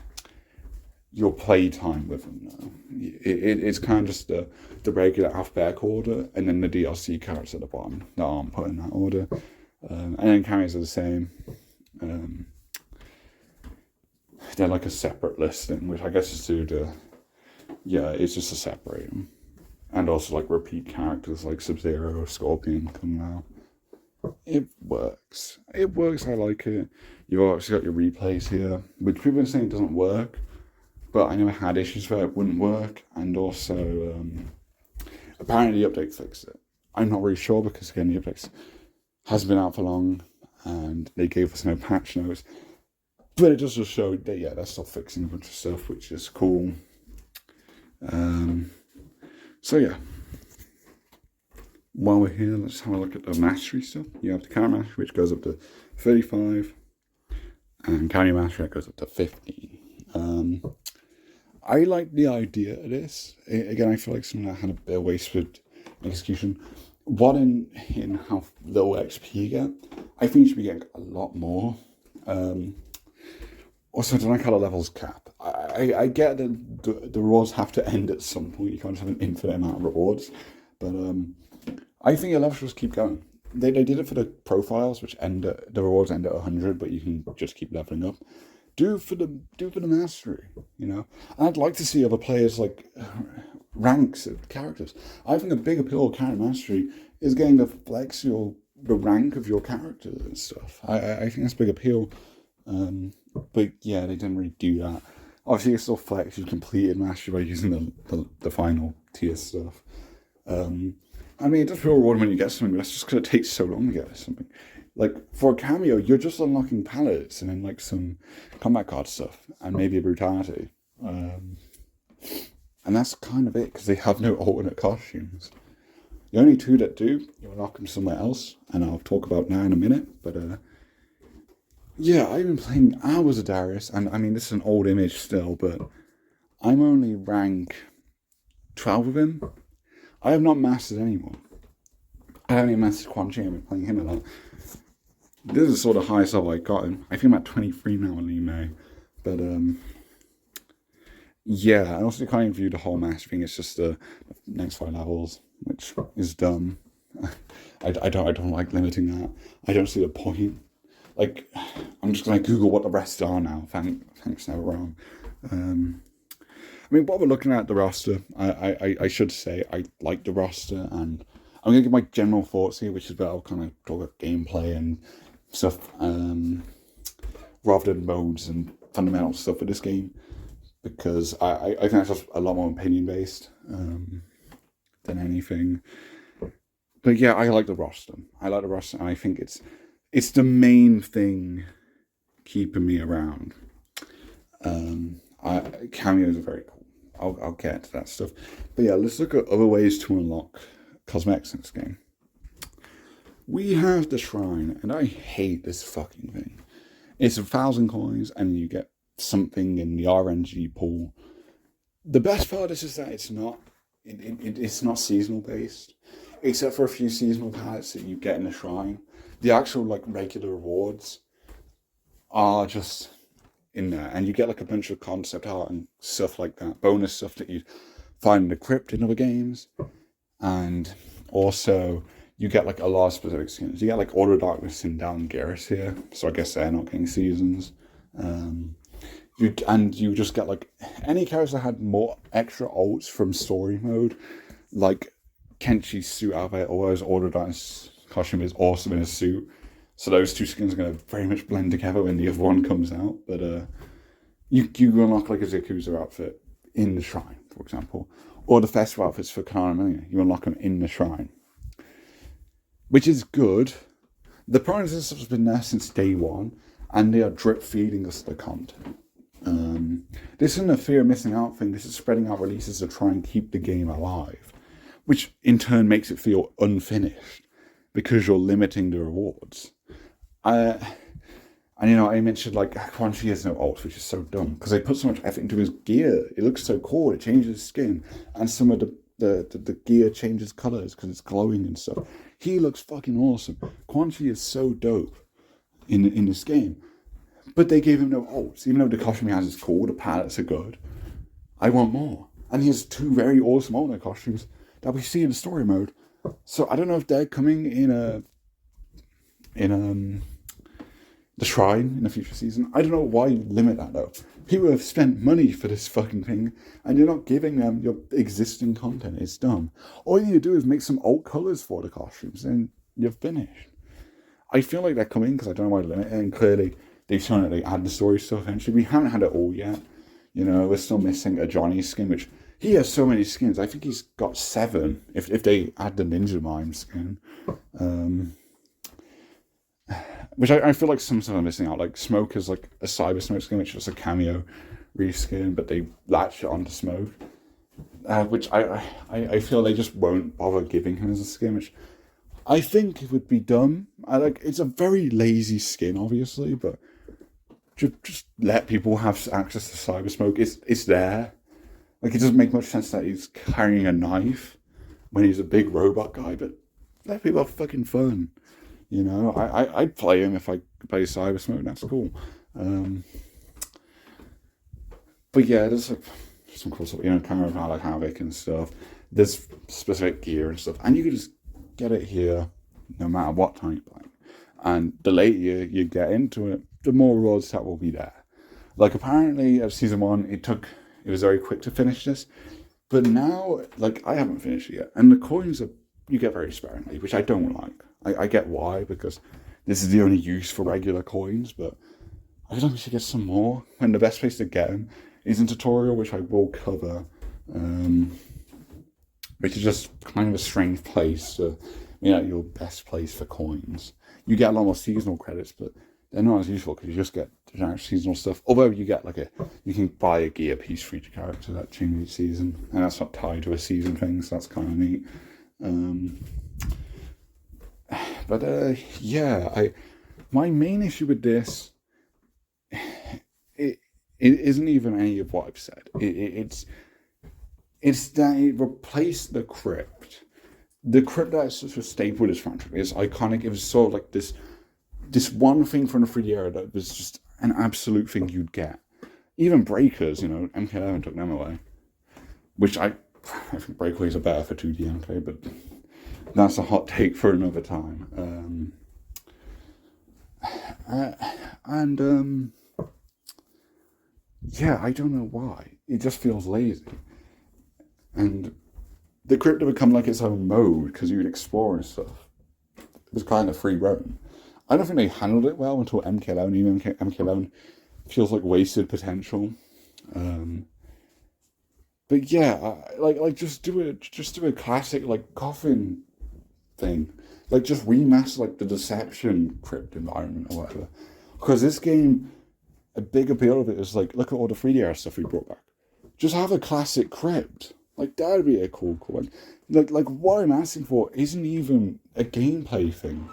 your play time with them. No. It's kind of just the regular alphabetical order, and then the DLC cards at the bottom that aren't put in that order. And then carries are the same. They're like a separate listing, which I guess is due to, it's just to separate them. And also like repeat characters like Sub-Zero or Scorpion coming out. It works. I like it. You've obviously got your replays here, which people are saying doesn't work, but I never had issues where it wouldn't work. And also, apparently the update fixed it. I'm not really sure because again, the update hasn't been out for long, and they gave us no patch notes. But it does just show that they're still fixing a bunch of stuff, which is cool. So yeah, while we're here, let's have a look at the mastery stuff. You have the character mastery, which goes up to 35, and character mastery that goes up to 15. I like the idea of this. Again, I feel like something that had a bit of wasted execution. What in how little XP you get, I think you should be getting a lot more. Also, I don't like how the levels cap. I get that the rewards have to end at some point. You can't just have an infinite amount of rewards. But I think your levels just keep going. They did it for the profiles, which the rewards end at 100, but you can just keep leveling up. Do for the mastery, you know. And I'd like to see other players like ranks of characters. I think a big appeal of character mastery is getting to flex the rank of your characters and stuff. I think that's a big appeal. But yeah, they didn't really do that. Obviously, you still flex your completed mastery by using the final tier stuff. I mean, it does feel rewarding when you get something, but that's just because it takes so long to get something. Like, for a cameo, you're just unlocking palettes and then, like, some combat card stuff and maybe a brutality. And that's kind of it, because they have no alternate costumes. The only two that do, you unlock them somewhere else, and I'll talk about now in a minute. But yeah, I've been playing hours of Darius, and I mean, this is an old image still, but I'm only rank 12 of him. I have not mastered anyone. I haven't even mastered Quan Chi. I've been playing him a lot. This is sort of highest level I got him. I think I'm at 23 now on Email. But yeah, I also can't even view the whole match thing. It's just the next 5 levels, which is dumb. I don't like limiting that. I don't see the point. Like, I'm just gonna Google what the rest are now. Thanks, never wrong. I mean, what we're looking at the roster, I should say I like the roster, and I'm gonna give my general thoughts here, which is where I'll kind of talk about gameplay and stuff, rather than modes and fundamental stuff for this game, because I think that's just a lot more opinion based than anything. But yeah, I like the roster. And I think it's the main thing keeping me around. Cameos are very cool. I'll get to that stuff. But yeah, let's look at other ways to unlock cosmetics in this game. We have the shrine, and I hate this fucking thing. It's 1,000 coins, and you get something in the RNG pool. The best part of this is that it's not seasonal based, except for a few seasonal palettes that you get in the shrine. The actual like regular rewards are just in there, and you get like a bunch of concept art and stuff like that, bonus stuff that you find in the crypt in other games, and also you get like a lot of specific skins. You get like Order of Darkness and Down Garrus here, so I guess they're not getting seasons. You just get like any character that had more extra ults from story mode, like Kenchi's suit outfit, or his Order of Darkness costume is awesome in his suit. So those two skins are going to very much blend together when the other one comes out. But you unlock like a Yakuza outfit in the shrine, for example. Or the festival outfits for Kanana Million. You unlock them in the shrine. Which is good. The problem is this has been there since day one. And they are drip feeding us the content. This isn't a fear of missing out thing. This is spreading out releases to try and keep the game alive. Which in turn makes it feel unfinished. Because you're limiting the rewards. And you know, I mentioned like Quan Chi has no ults, which is so dumb because they put so much effort into his gear. It looks so cool. It changes his skin, and some of the gear changes colors because it's glowing and stuff. He looks fucking awesome. Quan Chi is so dope in this game, but they gave him no ults. Even though the costume he has is cool, the palettes are good. I want more, and he has 2 very awesome alternate costumes that we see in the story mode. So I don't know if they're coming in the shrine in a future season. I don't know why you limit that though. People have spent money for this fucking thing, and you're not giving them your existing content. It's dumb. All you need to do is make some alt colors for the costumes, and you're finished. I feel like they're coming because I don't know why to limit it, and clearly they've shown that they add the story stuff eventually. We haven't had it all yet. You know, we're still missing a Johnny skin, which he has so many skins. I think he's got 7 if they add the Ninja Mime skin. Which I feel like some of them are missing out. Like Smoke is like a Cyber Smoke skin, which is a cameo reskin, but they latch it onto Smoke. Which I feel they just won't bother giving him as a skin, which I think it would be dumb. It's a very lazy skin, obviously, but just let people have access to Cyber Smoke. It's there. Like, it doesn't make much sense that he's carrying a knife when he's a big robot guy, but let people have fucking fun. You know, I'd play him if I could play Cyber Smoke. That's cool. But yeah, there's like some cool stuff. You know, Camera like Havoc and stuff. There's specific gear and stuff, and you can just get it here, no matter what time you play. And the later you get into it, the more rewards that will be there. Like apparently, at season 1, it was very quick to finish this, but now like I haven't finished it yet, and the coins you get very sparingly, which I don't like. I get why, because this is the only use for regular coins, but I feel like we should get some more. And the best place to get them is in tutorial, which I will cover, which is just kind of a strange place to, your best place for coins. You get a lot more seasonal credits, but they're not as useful because you just get seasonal stuff. Although you get you can buy a gear piece for each character that changes each season, and that's not tied to a season thing, so that's kind of neat. My main issue with this, it isn't even any of what I've said. It's that it replaced the crypt. The crypt that's such a staple of this franchise is iconic. It was sort of like this one thing from the 3D era that was just an absolute thing you'd get. Even Breakers, MK11 took them away. Which I think Breakaways are better for 2D MK, but that's a hot take for another time. I don't know why. It just feels lazy. And the crypt had become like its own mode because you'd explore and stuff. It was kind of free roam. I don't think they handled it well until MK11. Even MK11 feels like wasted potential. But yeah, just do a classic coffin thing. Just remaster the Deception crypt environment or whatever. Because this game, a big appeal of it is look at all the 3D era stuff we brought back. Just have a classic crypt. That'd be a cool one. What I'm asking for isn't even a gameplay thing.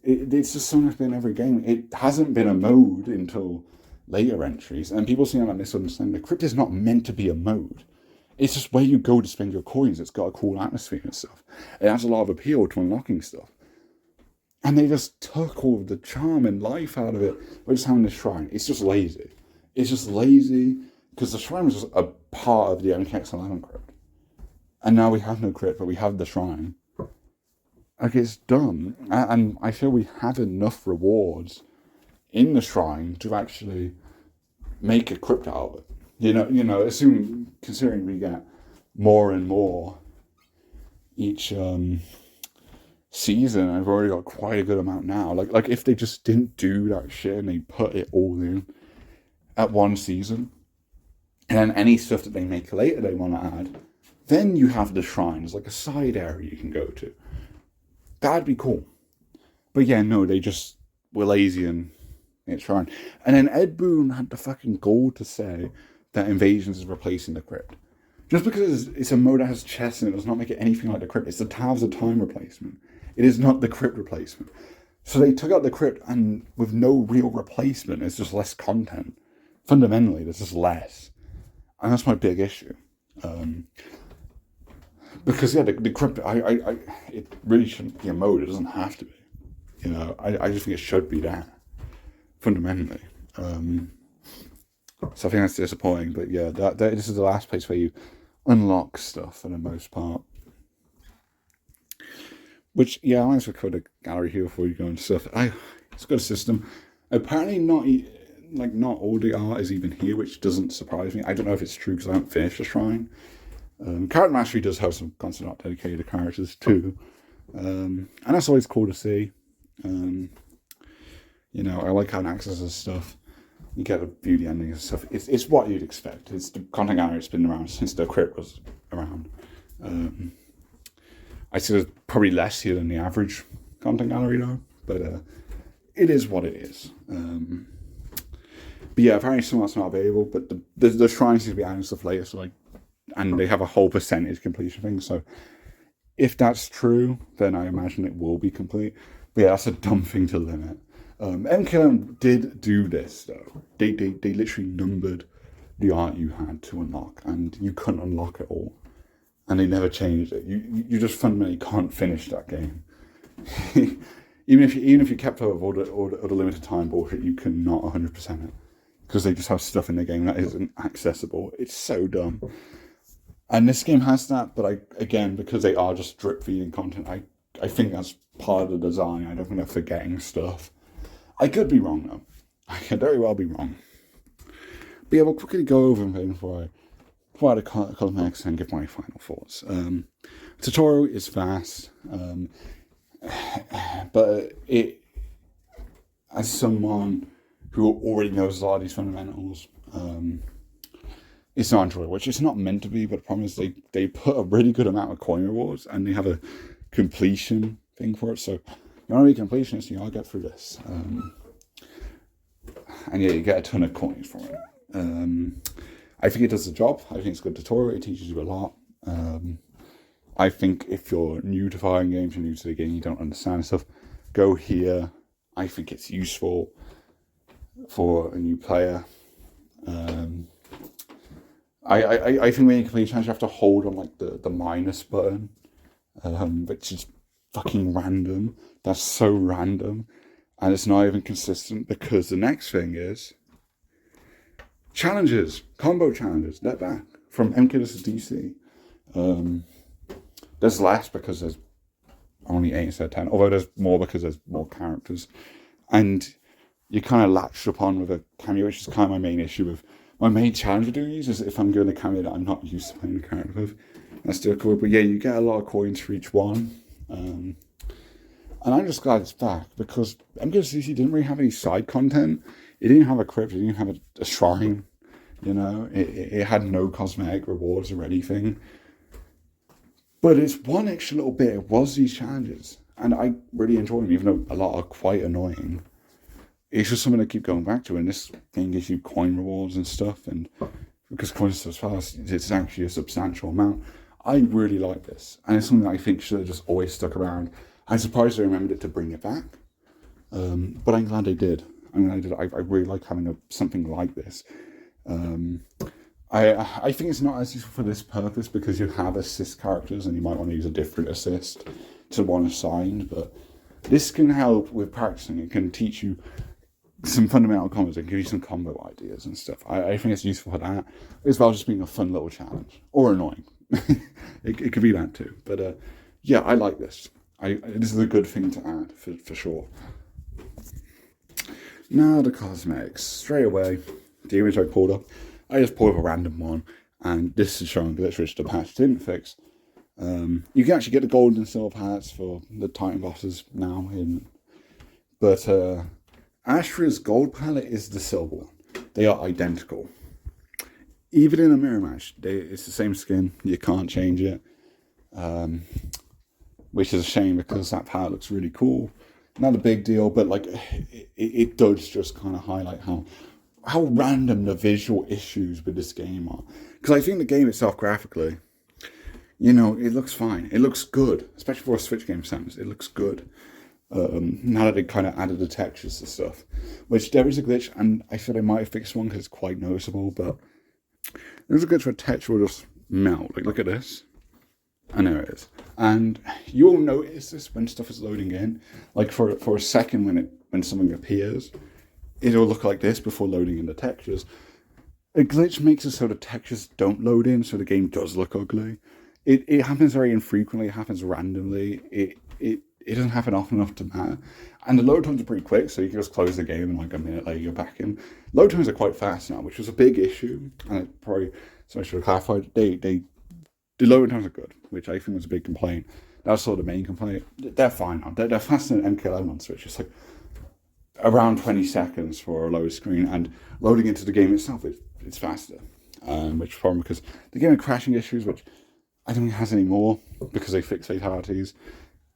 It's just something that's been in every game. It hasn't been a mode until later entries, and people seem to misunderstand. The crypt is not meant to be a mode. It's just where you go to spend your coins. It's got a cool atmosphere and stuff. It has a lot of appeal to unlocking stuff. And they just took all of the charm and life out of it. We're just having this shrine. It's just lazy. It's just lazy because the shrine was just a part of the MKX11 crypt. And now we have no crypt, but we have the shrine. It's done. And I feel we have enough rewards in the shrine to actually make a crypt out of it. Considering we get more and more each season, I've already got quite a good amount now. If they just didn't do that shit and they put it all in at one season, and then any stuff that they make later they want to add, then you have the shrines, a side area you can go to. That'd be cool. But yeah, no, they just were lazy and it's shrine. And then Ed Boon had the fucking gall to say that Invasions is replacing the crypt. Just because it's a mode that has chests and it does not make it anything like the crypt. It's the Towers of Time replacement. It is not the crypt replacement. So they took out the crypt, and with no real replacement, it's just less content. Fundamentally, there's just less. And that's my big issue. Because the crypt, it really shouldn't be a mode. It doesn't have to be. I just think it should be that. Fundamentally. So I think that's disappointing, but yeah, this is the last place where you unlock stuff for the most part. Which, yeah, I might as well cover the gallery here before you go into stuff. It's a good system. Apparently not all the art is even here, which doesn't surprise me. I don't know if it's true because I haven't finished the shrine. Character Mastery does have some constant art dedicated to characters too. And that's always cool to see. I like having access to stuff. You get to view the ending and stuff. It's what you'd expect. It's the content gallery that's been around since the crypt was around. I see there's probably less here than the average content gallery though, but it is what it is. But yeah, apparently some of that's not available, but the shrine seems to be adding stuff later, and they have a whole percentage completion thing, so if that's true, then I imagine it will be complete. But yeah, that's a dumb thing to limit. MKM did do this though. They literally numbered the art you had to unlock, and you couldn't unlock it all. And they never changed it. You just fundamentally can't finish that game. even if you kept up with all the limited time bullshit, you cannot 100% it. Because they just have stuff in the game that isn't accessible. It's so dumb. And this game has that, but because they are just drip feeding content, I think that's part of the design. I don't think they're forgetting stuff. I could be wrong though. I could very well be wrong. But yeah, we'll quickly go over them before I the cosmetics and give my final thoughts. Tutorial is fast, but it, as someone who already knows a lot of these fundamentals, it's not enjoyable, which it's not meant to be, but the problem is they put a really good amount of coin rewards and they have a completion thing for it. So you want to be a completionist, you gotta get through this. And yeah, you get a ton of coins from it. I think it does the job. I think it's a good tutorial. It teaches you a lot. I think if you're new to fighting games, you're new to the game, you don't understand stuff, go here. I think it's useful for a new player. I think when you complete a challenge, you have to hold on like the minus button, which is fucking random. That's so random, and it's not even consistent because the next thing is challenges, combo challenges. They're back from MK vs DC. There's less because there's only 8 instead of 10, although there's more because there's more characters, and you kind of latched upon with a cameo, which is kind of my main issue with. My main challenge with doing these is if I'm doing a cameo that I'm not used to playing a character with, that's still cool. But yeah, you get a lot of coins for each one. And I'm just glad it's back because MKCC didn't really have any side content. It didn't have a crypt, it didn't have a shrine, you know, it had no cosmetic rewards or anything. But it's one extra little bit, it was these challenges. And I really enjoy them, even though a lot are quite annoying. It's just something I keep going back to, and this thing gives you coin rewards and stuff, and because coins are so fast, it's actually a substantial amount. I really like this, and it's something that I think should have just always stuck around. I'm surprised they remembered it to bring it back, but I'm glad they did. I really like having something like this. I think it's not as useful for this purpose because you have assist characters, and you might want to use a different assist to one assigned, but this can help with practicing. It can teach you some fundamental combos and give you some combo ideas and stuff. I think it's useful for that, as well as just being a fun little challenge. Or annoying. it could be that too. But yeah, I like this. This is a good thing to add, for sure. Now the cosmetics. Straight away, the image I pulled up, I just pulled up a random one, and this is showing glitch which the patch didn't fix. You can actually get the gold and silver hats for the Titan bosses now, but Ashra's gold palette is the silver one. They are identical. Even in a mirror match, it's the same skin. You can't change it, which is a shame because that palette looks really cool. Not a big deal, but like it does just kind of highlight how random the visual issues with this game are. Because I think the game itself graphically, you know, it looks fine. It looks good, especially for a Switch game standards. It looks good. Now that they kind of added the textures and stuff, which there is a glitch, and I said I might have fixed one because it's quite noticeable, but there's a glitch where texture will just melt. Like, look at this, and there it is. And you'll notice this when stuff is loading in. Like for a second when something appears, it'll look like this before loading in the textures. A glitch makes it so the textures don't load in, so the game does look ugly. It happens very infrequently. It happens randomly. It doesn't happen often enough to matter. And the load times are pretty quick, so you can just close the game and like a minute later you're back in. Load times are quite fast now, which was a big issue. And it probably, so I should have clarified, the load times are good, which I think was a big complaint. That's sort of the main complaint. They're fine now. They're faster than MK11 on Switch. It's like around 20 seconds for a load screen, and loading into the game itself, it's faster. Which is a problem because the game had crashing issues, which I don't think it has any more because they fix fatalities.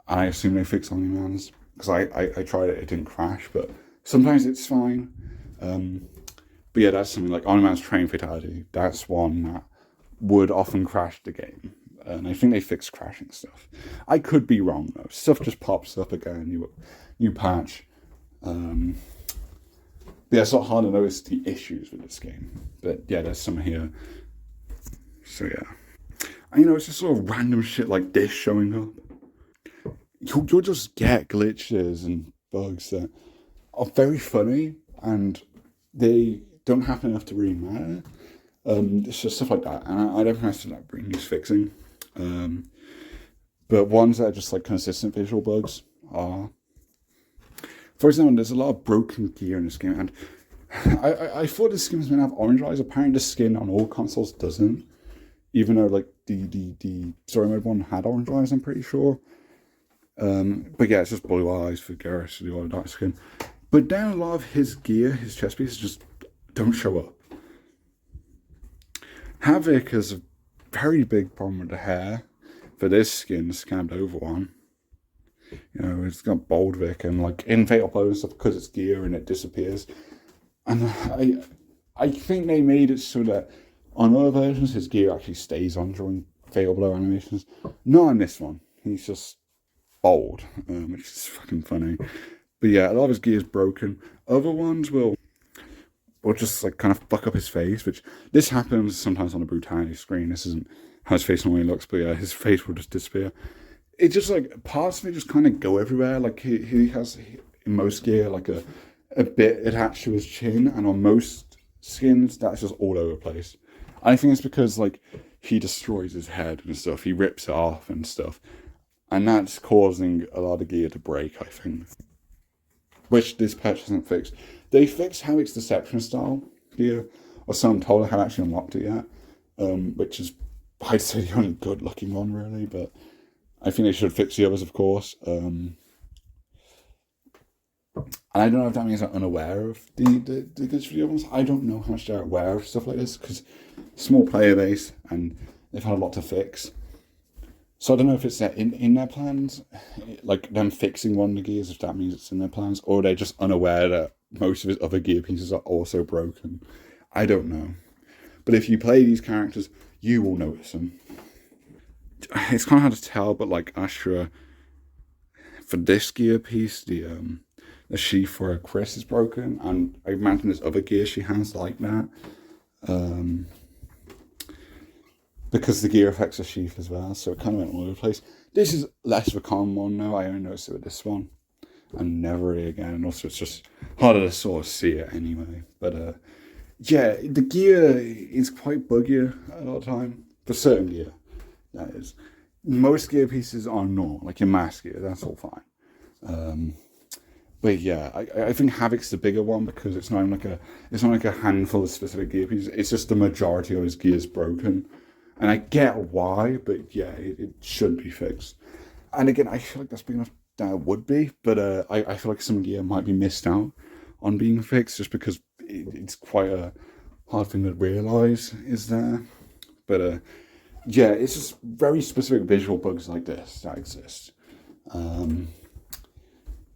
And I assume they fix Omni-Man's, because I tried it didn't crash, but sometimes it's fine. But yeah, that's something like Omni-Man's train fatality. That's one that would often crash the game. And I think they fixed crashing stuff. I could be wrong though. Stuff just pops up again, new patch. But yeah, it's not hard to notice the issues with this game. But yeah, there's some here. So yeah. And you know, it's just sort of random shit like this showing up. You'll just get glitches and bugs that are very funny, and they don't happen enough to really matter. It's just stuff like that, and I don't think that's like bring news fixing. But ones that are just like consistent visual bugs are, for example, there's a lot of broken gear in this game, and I thought this game was going to have orange eyes. Apparently, the skin on all consoles doesn't, even though like the story mode one had orange eyes. I'm pretty sure. But yeah, it's just blue eyes for Garrus, the other dark skin. But then a lot of his gear, his chest pieces, just don't show up. Havoc has a very big problem with the hair for this skin, scabbed over one. You know, it's got bald Vic, and like in Fatal Blow and stuff, because it's gear and it disappears. And I think they made it so that on other versions his gear actually stays on during fatal blow animations. Not on this one. He's just bald, which is fucking funny. But yeah, a lot of his gear is broken. Other ones will just like kind of fuck up his face, which this happens sometimes on a brutality screen. This isn't how his face normally looks, but yeah, his face will just disappear. It just like parts of it just kind of go everywhere. Like he has in most gear like a bit attached to his chin, and on most skins that's just all over the place. I think it's because like he destroys his head and stuff. He rips it off and stuff, and that's causing a lot of gear to break, I think. Which this patch hasn't fixed. They fixed how it's Deception style gear, or so I'm told. I haven't actually unlocked it yet, which is, I'd say, the only good looking one, really, but I think they should fix the others, of course. And I don't know if that means I'm unaware of the glitch for the others. I don't know how much they're aware of stuff like this, because small player base, and they've had a lot to fix. So I don't know if it's in their plans, like them fixing one of the gears, if that means it's in their plans, or they're just unaware that most of his other gear pieces are also broken. I don't know. But if you play these characters, you will notice them. It's kind of hard to tell, but like Astra, for this gear piece, the sheath for Chris is broken, and I imagine there's other gear she has like that. Because the gear affects the sheath as well, so it kind of went all over the place. This is less of a common one now. I only noticed it with this one, and never really again. And also, it's just harder to sort of see it anyway. But yeah, the gear is quite buggy a lot of the time for certain gear. That is, most gear pieces are not like your mass gear. That's all fine. But yeah, I think Havoc's the bigger one because it's not like a handful of specific gear pieces. It's just the majority of his gear is broken. And I get why, but yeah, it should be fixed. And again, I feel like that's big enough that it would be, but I feel like some gear might be missed out on being fixed just because it's quite a hard thing to realise is there. But yeah, it's just very specific visual bugs like this that exist.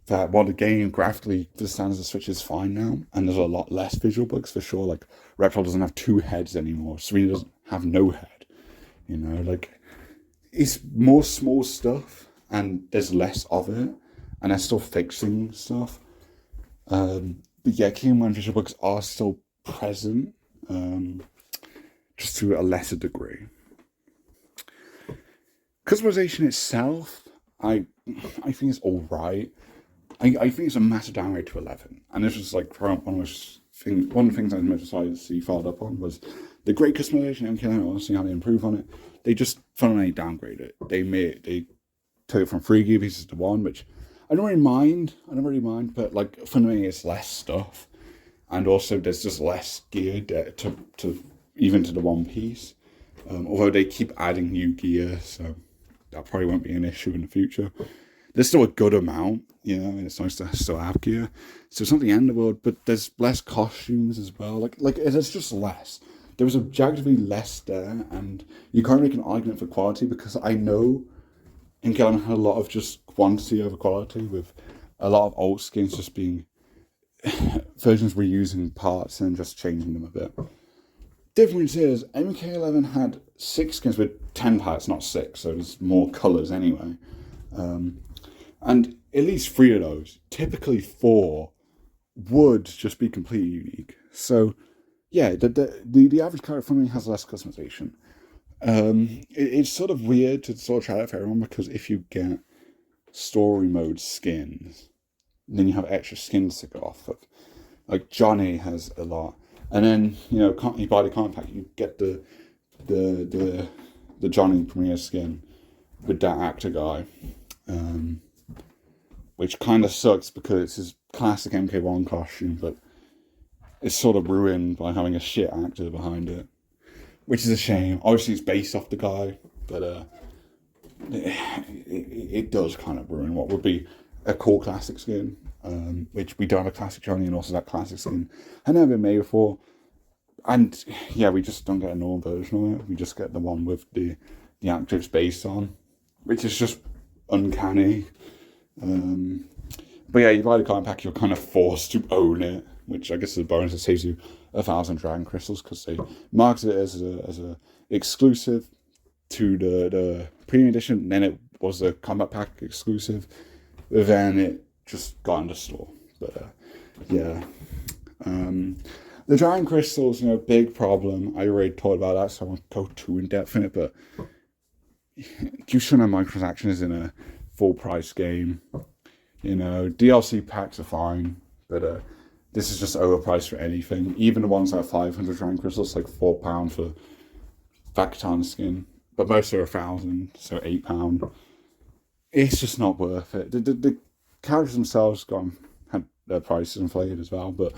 That while the game graphically, the standards of Switch is fine now, and there's a lot less visual bugs for sure. Like Reptile doesn't have two heads anymore. Serena doesn't have no head. You know, like it's more small stuff, and there's less of it, and they're still fixing stuff. But yeah, Kingdom visual bugs are still present, just to a lesser degree. Customization itself, I think it's all right. I think it's a massive downgrade to 11, and this was like one of the things I was most excited to see followed up on was the great customization MK11. I want to see how they improve on it. They just fundamentally downgraded it. They took it from 3 gear pieces to 1, which I don't really mind. But like fundamentally, it's less stuff, and also there's just less gear to even to the one piece. Although they keep adding new gear, so that probably won't be an issue in the future. There's still a good amount, you know, and it's nice to still have gear. So it's not the end of the world, but there's less costumes as well. Like there's just less. There was objectively less there, and you can't make an argument for quality because I know England had a lot of just quantity over quality, with a lot of old skins just being versions reusing parts and just changing them a bit. Difference is MK11 had 6 skins with 10 parts, not 6, so there's more colours anyway. And at least 3 of those, typically 4, would just be completely unique. So yeah, the average character for me has less customization. It's sort of weird to sort of try that for everyone, because if you get story mode skins, then you have extra skins to go off of. Like Johnny has a lot, and then you buy the compact, you get the Johnny Premier skin with that actor guy, which kind of sucks because it's his classic MK1 costume, but it's sort of ruined by having a shit actor behind it, which is a shame. Obviously, it's based off the guy, but it does kind of ruin what would be a cool classic skin, which we don't have a classic Johnny, and also that classic skin had never been made before. And yeah, we just don't get a normal version of it. We just get the one with the actor it's based on, which is just uncanny. But yeah, you buy the card pack, you're kind of forced to own it. which I guess is a bonus. It saves you 1,000 dragon crystals because they marketed it as a exclusive to the premium edition. Then it was a combat pack exclusive. Then it just got in the store. But yeah. The dragon crystals, big problem. I already talked about that, so I won't go too in depth in it, but you shouldn't have microtransactions in a full price game. DLC packs are fine, but this is just overpriced for anything. Even the ones that are 500 dragon crystals, like £4 for Vakatan skin, but most are 1,000, so £8. It's just not worth it. The characters themselves had their prices inflated as well, but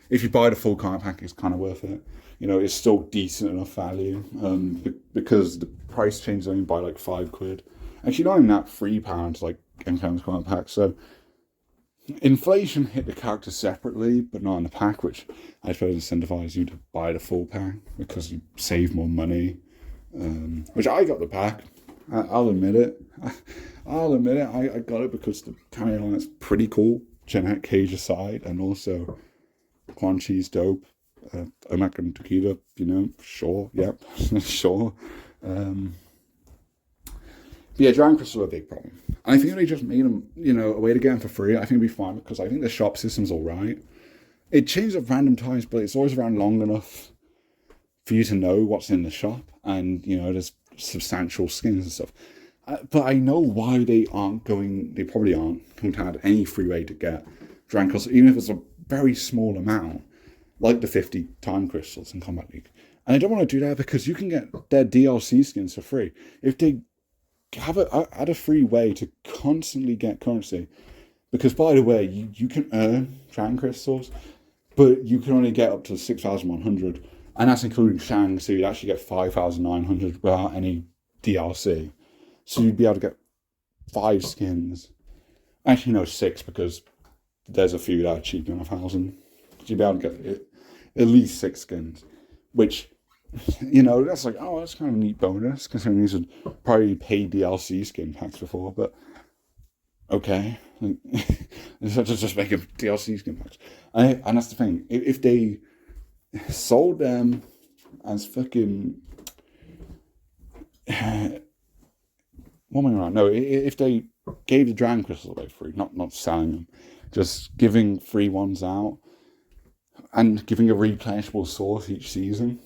if you buy the full card pack, it's kind of worth it. It's still decent enough value because the price changes only by like £5. Actually, not even that, £3 like Encounter's card pack. So inflation hit the characters separately, but not in the pack, which I suppose incentivizes you to buy the full pack because you save more money. Which I got the pack. I'll admit it. I got it because the carry line is pretty cool. Genetic Cage aside, and also Quan Chi's dope. Omak and Takeda, sure, yep, sure. But yeah, Dragon Crystal are a big problem. And I think if they just made them, a way to get them for free, I think it'd be fine because I think the shop system's alright. It changes at random times, but it's always around long enough for you to know what's in the shop, and there's substantial skins and stuff. But I know why they probably aren't going to add any free way to get Dragon Crystals, even if it's a very small amount, like the 50 time crystals in Kombat League. And I don't want to do that because you can get their DLC skins for free. If they add a free way to constantly get currency, because by the way, you can earn Dragon Crystals, but you can only get up to 6,100, and that's including Shang, so you'd actually get 5,900 without any DLC. So you'd be able to get 5 skins. Actually, no, 6, because there's a few that are cheaper than 1,000. So you'd be able to get at least 6 skins, which, that's like, that's kind of a neat bonus, considering these would probably pay DLC skin packs before, but okay. Just make a DLC skin packs. And that's the thing. If they sold them as fucking... What am I wrong? No, if they gave the Dragon Crystals away free, not selling them, just giving free ones out, and giving a replenishable source each season,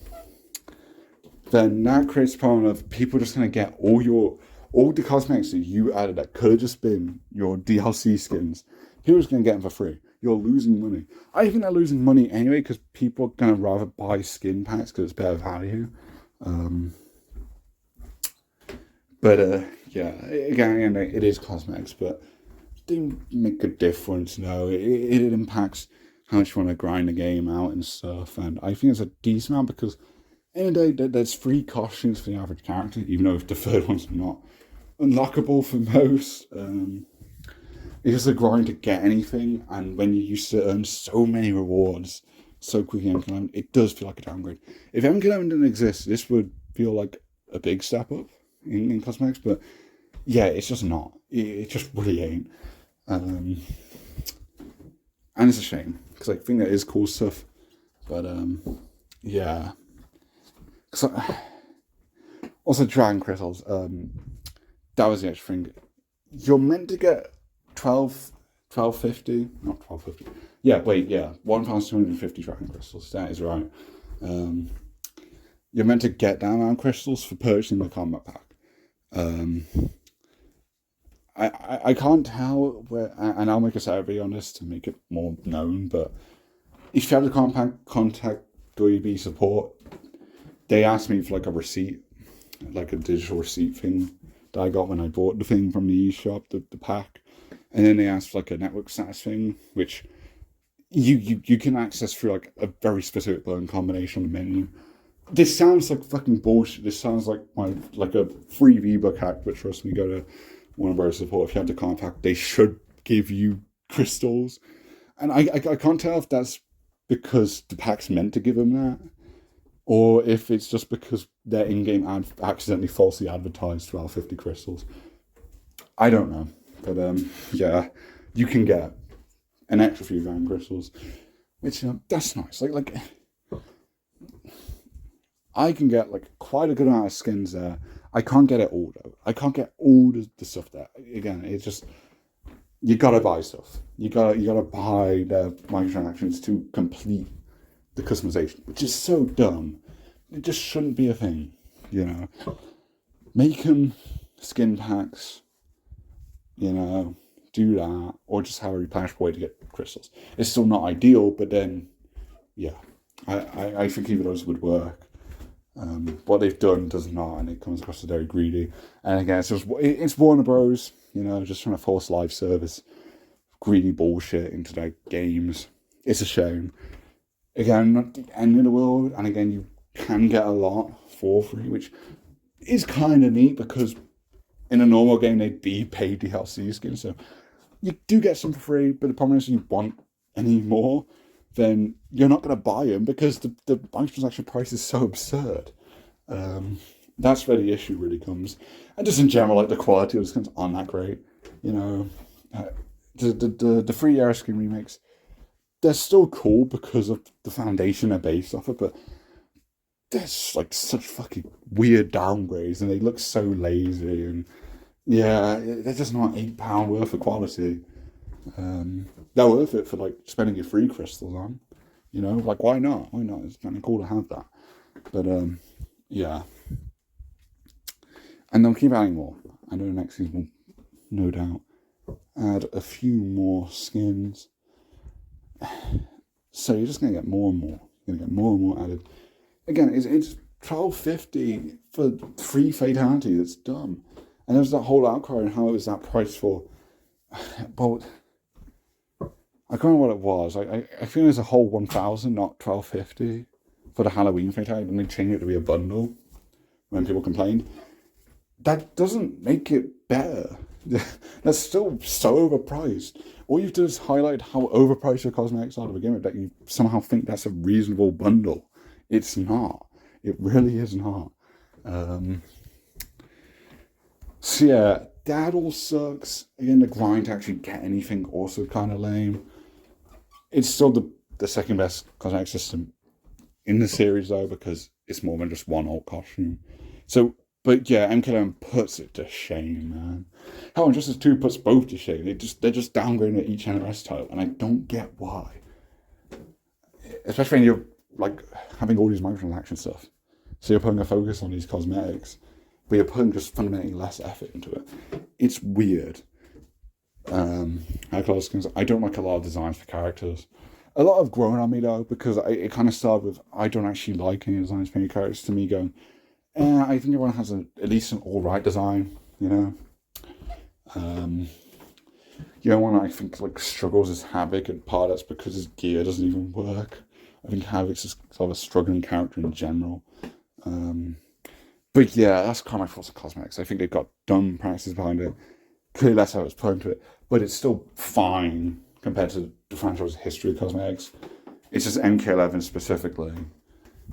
then that creates a problem of people just going to get all the cosmetics that you added that could have just been your DLC skins. People are just going to get them for free. You're losing money. I think they're losing money anyway because people are going to rather buy skin packs because it's better value. Yeah, again, it is cosmetics, but it didn't make a difference. No, it impacts how much you want to grind the game out and stuff. And I think it's a decent amount because in the day, there's free costumes for the average character, even though the third one's not unlockable for most. It's just a grind to get anything, and when you used to earn so many rewards so quickly in MK11, it does feel like a downgrade. If MK11 didn't exist, this would feel like a big step up in cosmetics, but yeah, it's just not. It just really ain't. And it's a shame, because I think that is cool stuff, but yeah. Also, Dragon Crystals, that was the extra thing. You're meant to get 1250, not 1250. Yeah, wait, yeah, 1,250 Dragon Crystals. That is right. You're meant to get that amount of crystals for purchasing the combat pack. I can't tell where, and I'll make a survey on this to make it more known. But if you have the combat pack, contact WB support. They asked me for like a receipt, like a digital receipt thing that I got when I bought the thing from the eShop, the pack. And then they asked for like a network status thing, which you can access through like a very specific button combination on the menu. This sounds like fucking bullshit. This sounds like a free VBook hack, but trust me, go to one of our support. If you have the contact, they should give you crystals. And I can't tell if that's because the pack's meant to give them that, or if it's just because their in-game ad accidentally falsely advertised 1250 crystals. I don't know. But yeah, you can get an extra few Dragon Crystals. which that's nice. Like I can get like quite a good amount of skins there. I can't get it all though. I can't get all the stuff there. Again, it's just you gotta buy stuff. You gotta buy the microtransactions to complete the customization, which is so dumb. It just shouldn't be a thing, you know. Make them skin packs, you know, do that, or just have a replenishable way to get crystals. It's still not ideal, but then, yeah, I think either those would work. What they've done does not, and it comes across as very greedy. And again, it's Warner Bros. You know, just trying to force live service, greedy bullshit into their games. It's a shame. Again, not the end of the world, and again, you can get a lot for free, which is kind of neat because in a normal game they'd be paid DLC skins, so you do get some for free. But the problem is, if you want any more, then you're not going to buy them because the microtransaction price is so absurd. That's where the issue really comes. And just in general, like the quality of the skins aren't that great. You know, the free Air skin remakes, they're still cool because of the foundation they're based off of, but there's like such fucking weird downgrades and they look so lazy, and yeah, they're just not £8 worth of quality. They're worth it for like spending your free crystals on, you know, like why not? It's kind of cool to have that. But yeah, and they'll keep adding more. I know the next season will no doubt add a few more skins. So you're just gonna get more and more. You're gonna get more and more added. Again, it's $12.50 for free fatality. That's dumb. And there's that whole outcry on how it was that price for. But I can't remember what it was. I think it was a whole 1,000, not $12.50 for the Halloween fatality. And they changed it to be a bundle when people complained. That doesn't make it better. That's still so overpriced. All you've done is highlight how overpriced your cosmetics are to begin with, that you somehow think that's a reasonable bundle. It's not. It really is not. So yeah, that all sucks. Again, the grind to actually get anything also kind of lame. It's still the second best cosmetic system in the series though, because it's more than just one old costume. So, but yeah, MKLM puts it to shame, man. Hell, Injustice 2 puts both to shame. They're just downgrading each NRS title, and I don't get why. Especially when you're like having all these microtransaction stuff. So you're putting a focus on these cosmetics, but you're putting just fundamentally less effort into it. It's weird. I don't like a lot of designs for characters. A lot have grown on me though, because it kind of started with I don't actually like any designs for any characters, to me going, I think everyone has at least an alright design, you know. One I think like struggles is Havoc, and part that's because his gear doesn't even work. I think Havoc's is sort of a struggling character in general. But yeah, that's kind of my thoughts on cosmetics. I think they've got dumb practices behind it. Clearly that's how it's put into it. But it's still fine compared to the franchise's history of cosmetics. It's just MK11 specifically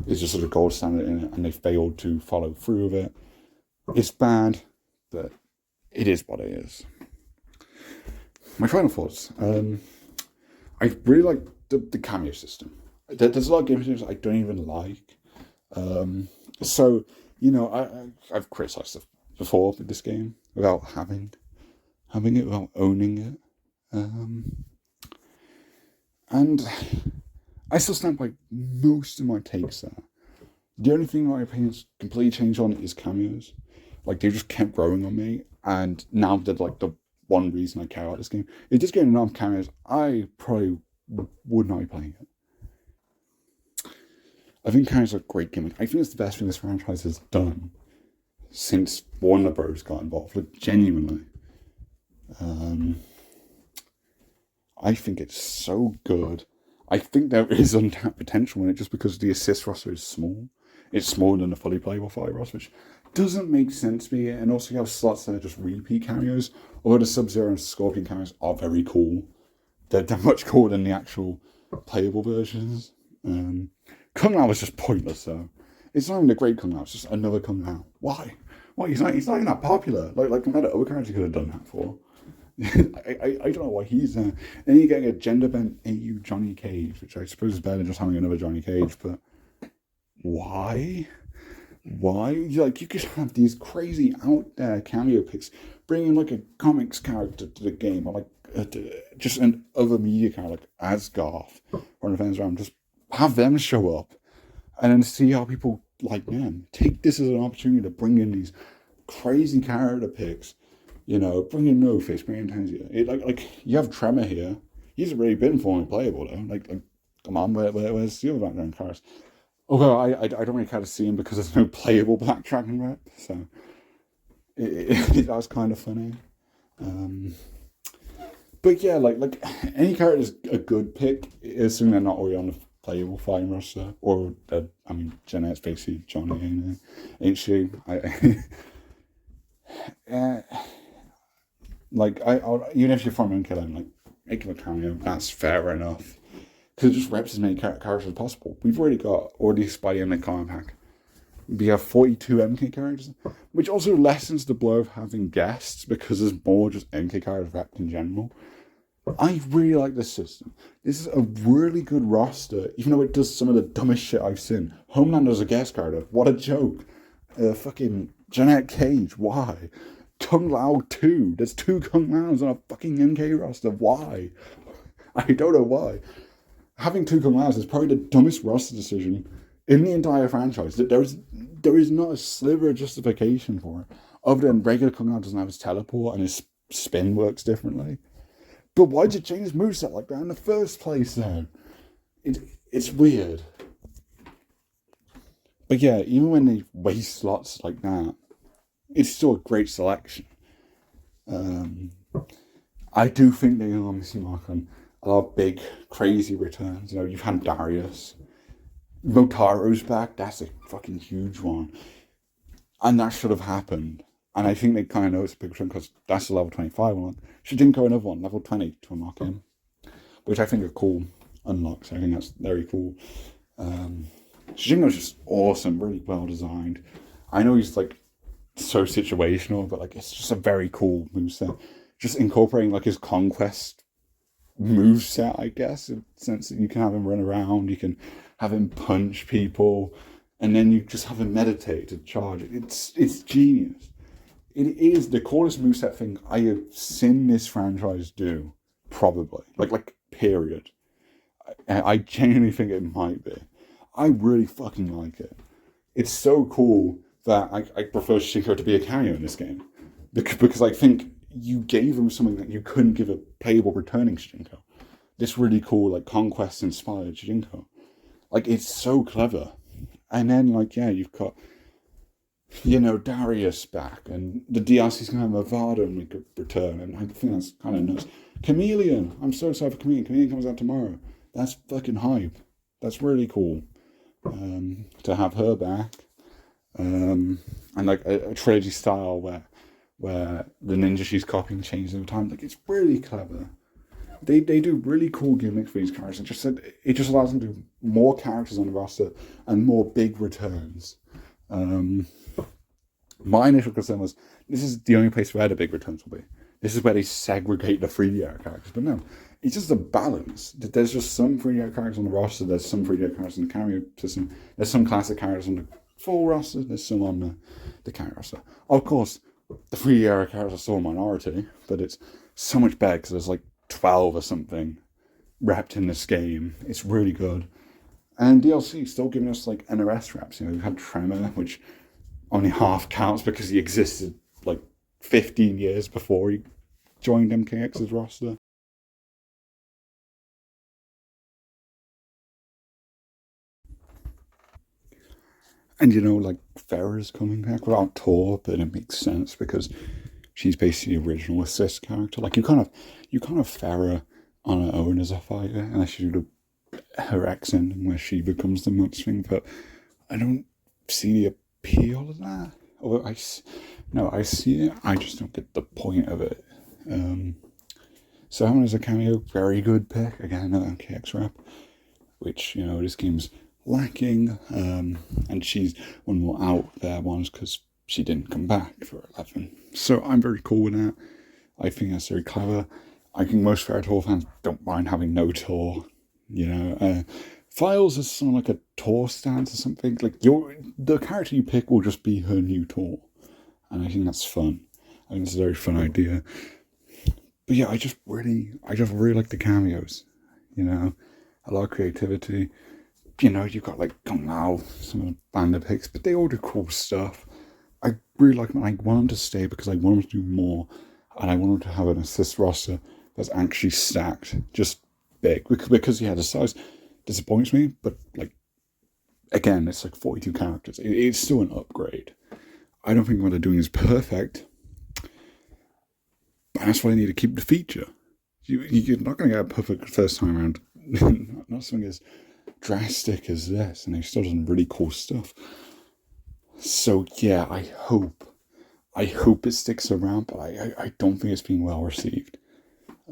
is just sort of gold standard in it, and they failed to follow through with it. It's bad, but it is what it is. My final thoughts. I really like the cameo system. There's a lot of game systems I don't even like. So, you know, I've criticised stuff before with this game without having it, without owning it. And I still stand by most of my takes there. The only thing my opinions completely changed on is cameos. Like, they just kept growing on me, and now they're like the one reason I care about this game. If just getting enough cameos, I probably would not be playing it. I think cameos are a great gimmick. I think it's the best thing this franchise has done since Warner Bros. Got involved. Like, genuinely. I think it's so good. I think there is untapped potential in it just because the assist roster is small. It's smaller than the fully playable 5 roster, which doesn't make sense to me. And also you have slots that are just repeat cameos. Although the Sub-Zero and Scorpion cameos are very cool. They're much cooler than the actual playable versions. Kung Lao was just pointless though. It's not even a great Kung Lao, it's just another Kung Lao. Why? He's not even that popular. Like other characters could have done that for. I don't know why he's there. Then you get a gender bent AU Johnny Cage, which I suppose is better than just having another Johnny Cage, but why? Why? Like, you could have these crazy out there cameo picks, bringing like a comics character to the game, or like just an other media character like Asgarth or Defense Round. Just have them show up, and then see how people like them. Take this as an opportunity to bring in these crazy character picks. You know, bring in No Face, bring in Tanzia. Like you have Tremor here. He's already been fully playable though. Like come on, where's the other background cars? Although I don't really care to see him because there's no playable Black Dragon rep, so that was kind of funny. But yeah, like any character is a good pick, assuming they're not already on the playable fighting roster, or I mean, Jeanette's basically Johnny, ain't she? Like even if you're from Unkilling, like make him a cameo, that's fair enough. Because it just reps as many characters as possible. We've already got Spidey in the comic pack. We have 42 MK characters, which also lessens the blow of having guests because there's more just MK characters repped in general. I really like this system. This is a really good roster, even though it does some of the dumbest shit I've seen. Homelander's a guest character. What a joke. Fucking Jeanette Cage. Why? Kung Lao 2. There's 2 Kung Laos on a fucking MK roster. Why? I don't know why. Having 2 Kung Laos is probably the dumbest roster decision in the entire franchise. There is not a sliver of justification for it, other than regular Kung Lao doesn't have his teleport and his spin works differently. But why did you change his moveset like that in the first place then? It's weird. But yeah, even when they waste slots like that, it's still a great selection. I do think they are missing mark on a lot of big, crazy returns. You know, you've had Darius. Motaro's back. That's a fucking huge one. And that should have happened. And I think they kind of know it's a big return because that's a level 25 one. She didn't go another one, level 20 to unlock him. Which I think are cool unlocks. I think that's very cool. Shingo's just awesome, really well designed. I know he's like so situational, but like it's just a very cool moveset. Just incorporating like his conquest moveset, I guess, in the sense that you can have him run around, you can have him punch people, and then you just have him meditate to charge. It's genius. It is the coolest moveset thing I have seen this franchise do, probably. Like period. I genuinely think it might be. I really fucking like it. It's so cool that I prefer Shinko to be a cameo in this game. Because I think you gave him something that you couldn't give a playable returning Shinko. This really cool, like, conquest-inspired Shinko. Like, it's so clever. And then, like, yeah, you've got, you know, Darius back, and the DLC's going to have Avada and we could return, and I think that's kind of nuts. Chameleon! I'm so excited for Chameleon. Chameleon comes out tomorrow. That's fucking hype. That's really cool. To have her back. And like a trilogy style where the ninja she's copying changes over time. Like, it's really clever. They do really cool gimmicks for these characters. It just allows them to do more characters on the roster and more big returns. My initial concern was, this is the only place where the big returns will be. This is where they segregate the 3D era characters. But no, it's just a balance. There's just some 3D era characters on the roster, there's some 3D era characters in the cameo system, there's some classic characters on the full roster, there's some on the cameo roster. Of course, the 3D era characters are still a minority, but it's so much better because there's like 12 or something wrapped in this game. It's really good. And DLC still giving us like NRS reps. You know, we've had Tremor, which only half counts because he existed like 15 years before he joined MKX's roster. And you know, like, Farrah's coming back without Tor, but it makes sense because she's basically the original assist character. Like, you kind of Farrah on her own as a fighter, unless you do her X ending where she becomes the Mutz thing, but I don't see the appeal of that. Although I see it, I just don't get the point of it. So having as a cameo, very good pick. Again, another MKX rep, which, you know, this game's lacking. And she's one more out there ones because she didn't come back for 11. So I'm very cool with that. I think that's very clever. I think most Fairy Tail fans don't mind having no Tor. Files is sort of like a Tor stance or something. Like the character you pick will just be her new Tor, and I think that's fun. I think it's a very fun idea. But yeah, I just really like the cameos. A lot of creativity. You've got like Kung Lao, some of the band picks, but they all do cool stuff. I really like them. I want them to stay because I want them to do more, and I want them to have an assist roster that's actually stacked, just big. Because the size disappoints me, but like again, it's like 42 characters. It's still an upgrade. I don't think what they're doing is perfect, but that's why they need to keep the feature. You're not going to get a perfect first time around. Not something as drastic as this, and they still done really cool stuff. So yeah, I hope it sticks around, but I don't think it's been well received.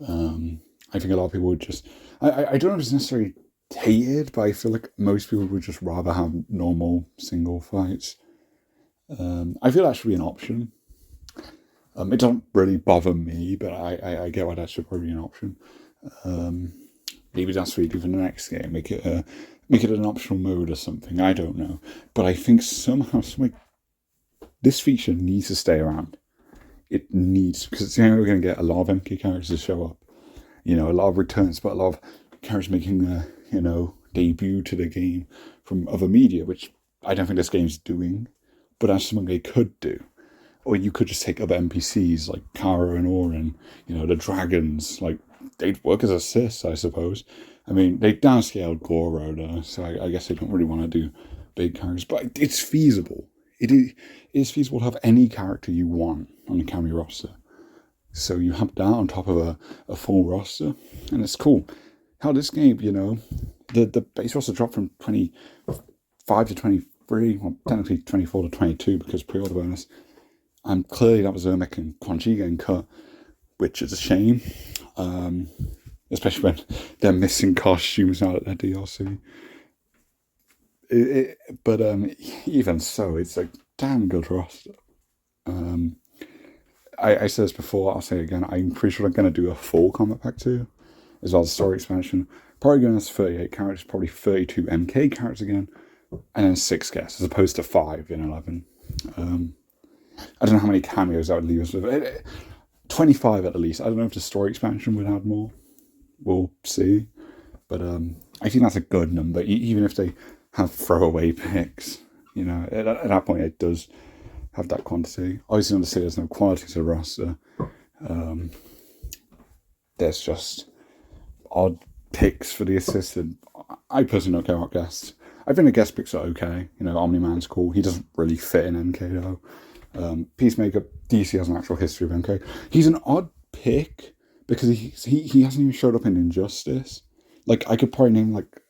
I think a lot of people would just... I don't know if it's necessarily hated, but I feel like most people would just rather have normal single fights. I feel that should be an option. It doesn't really bother me, but I get why that should probably be an option. Maybe that's what you do for the next game. Make it an optional mode or something. I don't know. But I think somehow this feature needs to stay around. It needs, because it's the only way we're going to get a lot of MK characters to show up. A lot of returns, but a lot of characters making a, debut to the game from other media, which I don't think this game's doing. But that's something they could do. Or you could just take other NPCs like Kara and Orin, the dragons, like they'd work as assists, I suppose. I mean, they downscaled Goro though, so I guess they don't really want to do big characters, but it's feasible. It is feasible to have any character you want on the cameo roster. So you have that on top of a full roster, and it's cool. How this game, the base roster dropped from 25 to 23, well, technically 24 to 22 because pre-order bonus. And clearly that was Ermic and Quan Chi getting cut, which is a shame. Especially when they're missing costumes out at their DLC. But even so, it's a damn good roster. I said this before, I'll say it again. I'm pretty sure I'm going to do a full Kombat Pack 2, as well as story expansion. Probably going to 38 characters, probably 32 MK characters again, and then 6 guests, as opposed to 5 in 11. I don't know how many cameos that would leave us with. 25 at the least. I don't know if the story expansion would add more. We'll see. But I think that's a good number, even if they have throwaway picks. At that point it does have that quantity. Obviously, not to say there's no quality to the roster. There's just odd picks for the assistant. I personally don't care about guests. I think the guest picks are okay. Omni-Man's cool. He doesn't really fit in MK though. Peacemaker, DC has an actual history of MK. He's an odd pick because he hasn't even showed up in Injustice. Like, I could probably name like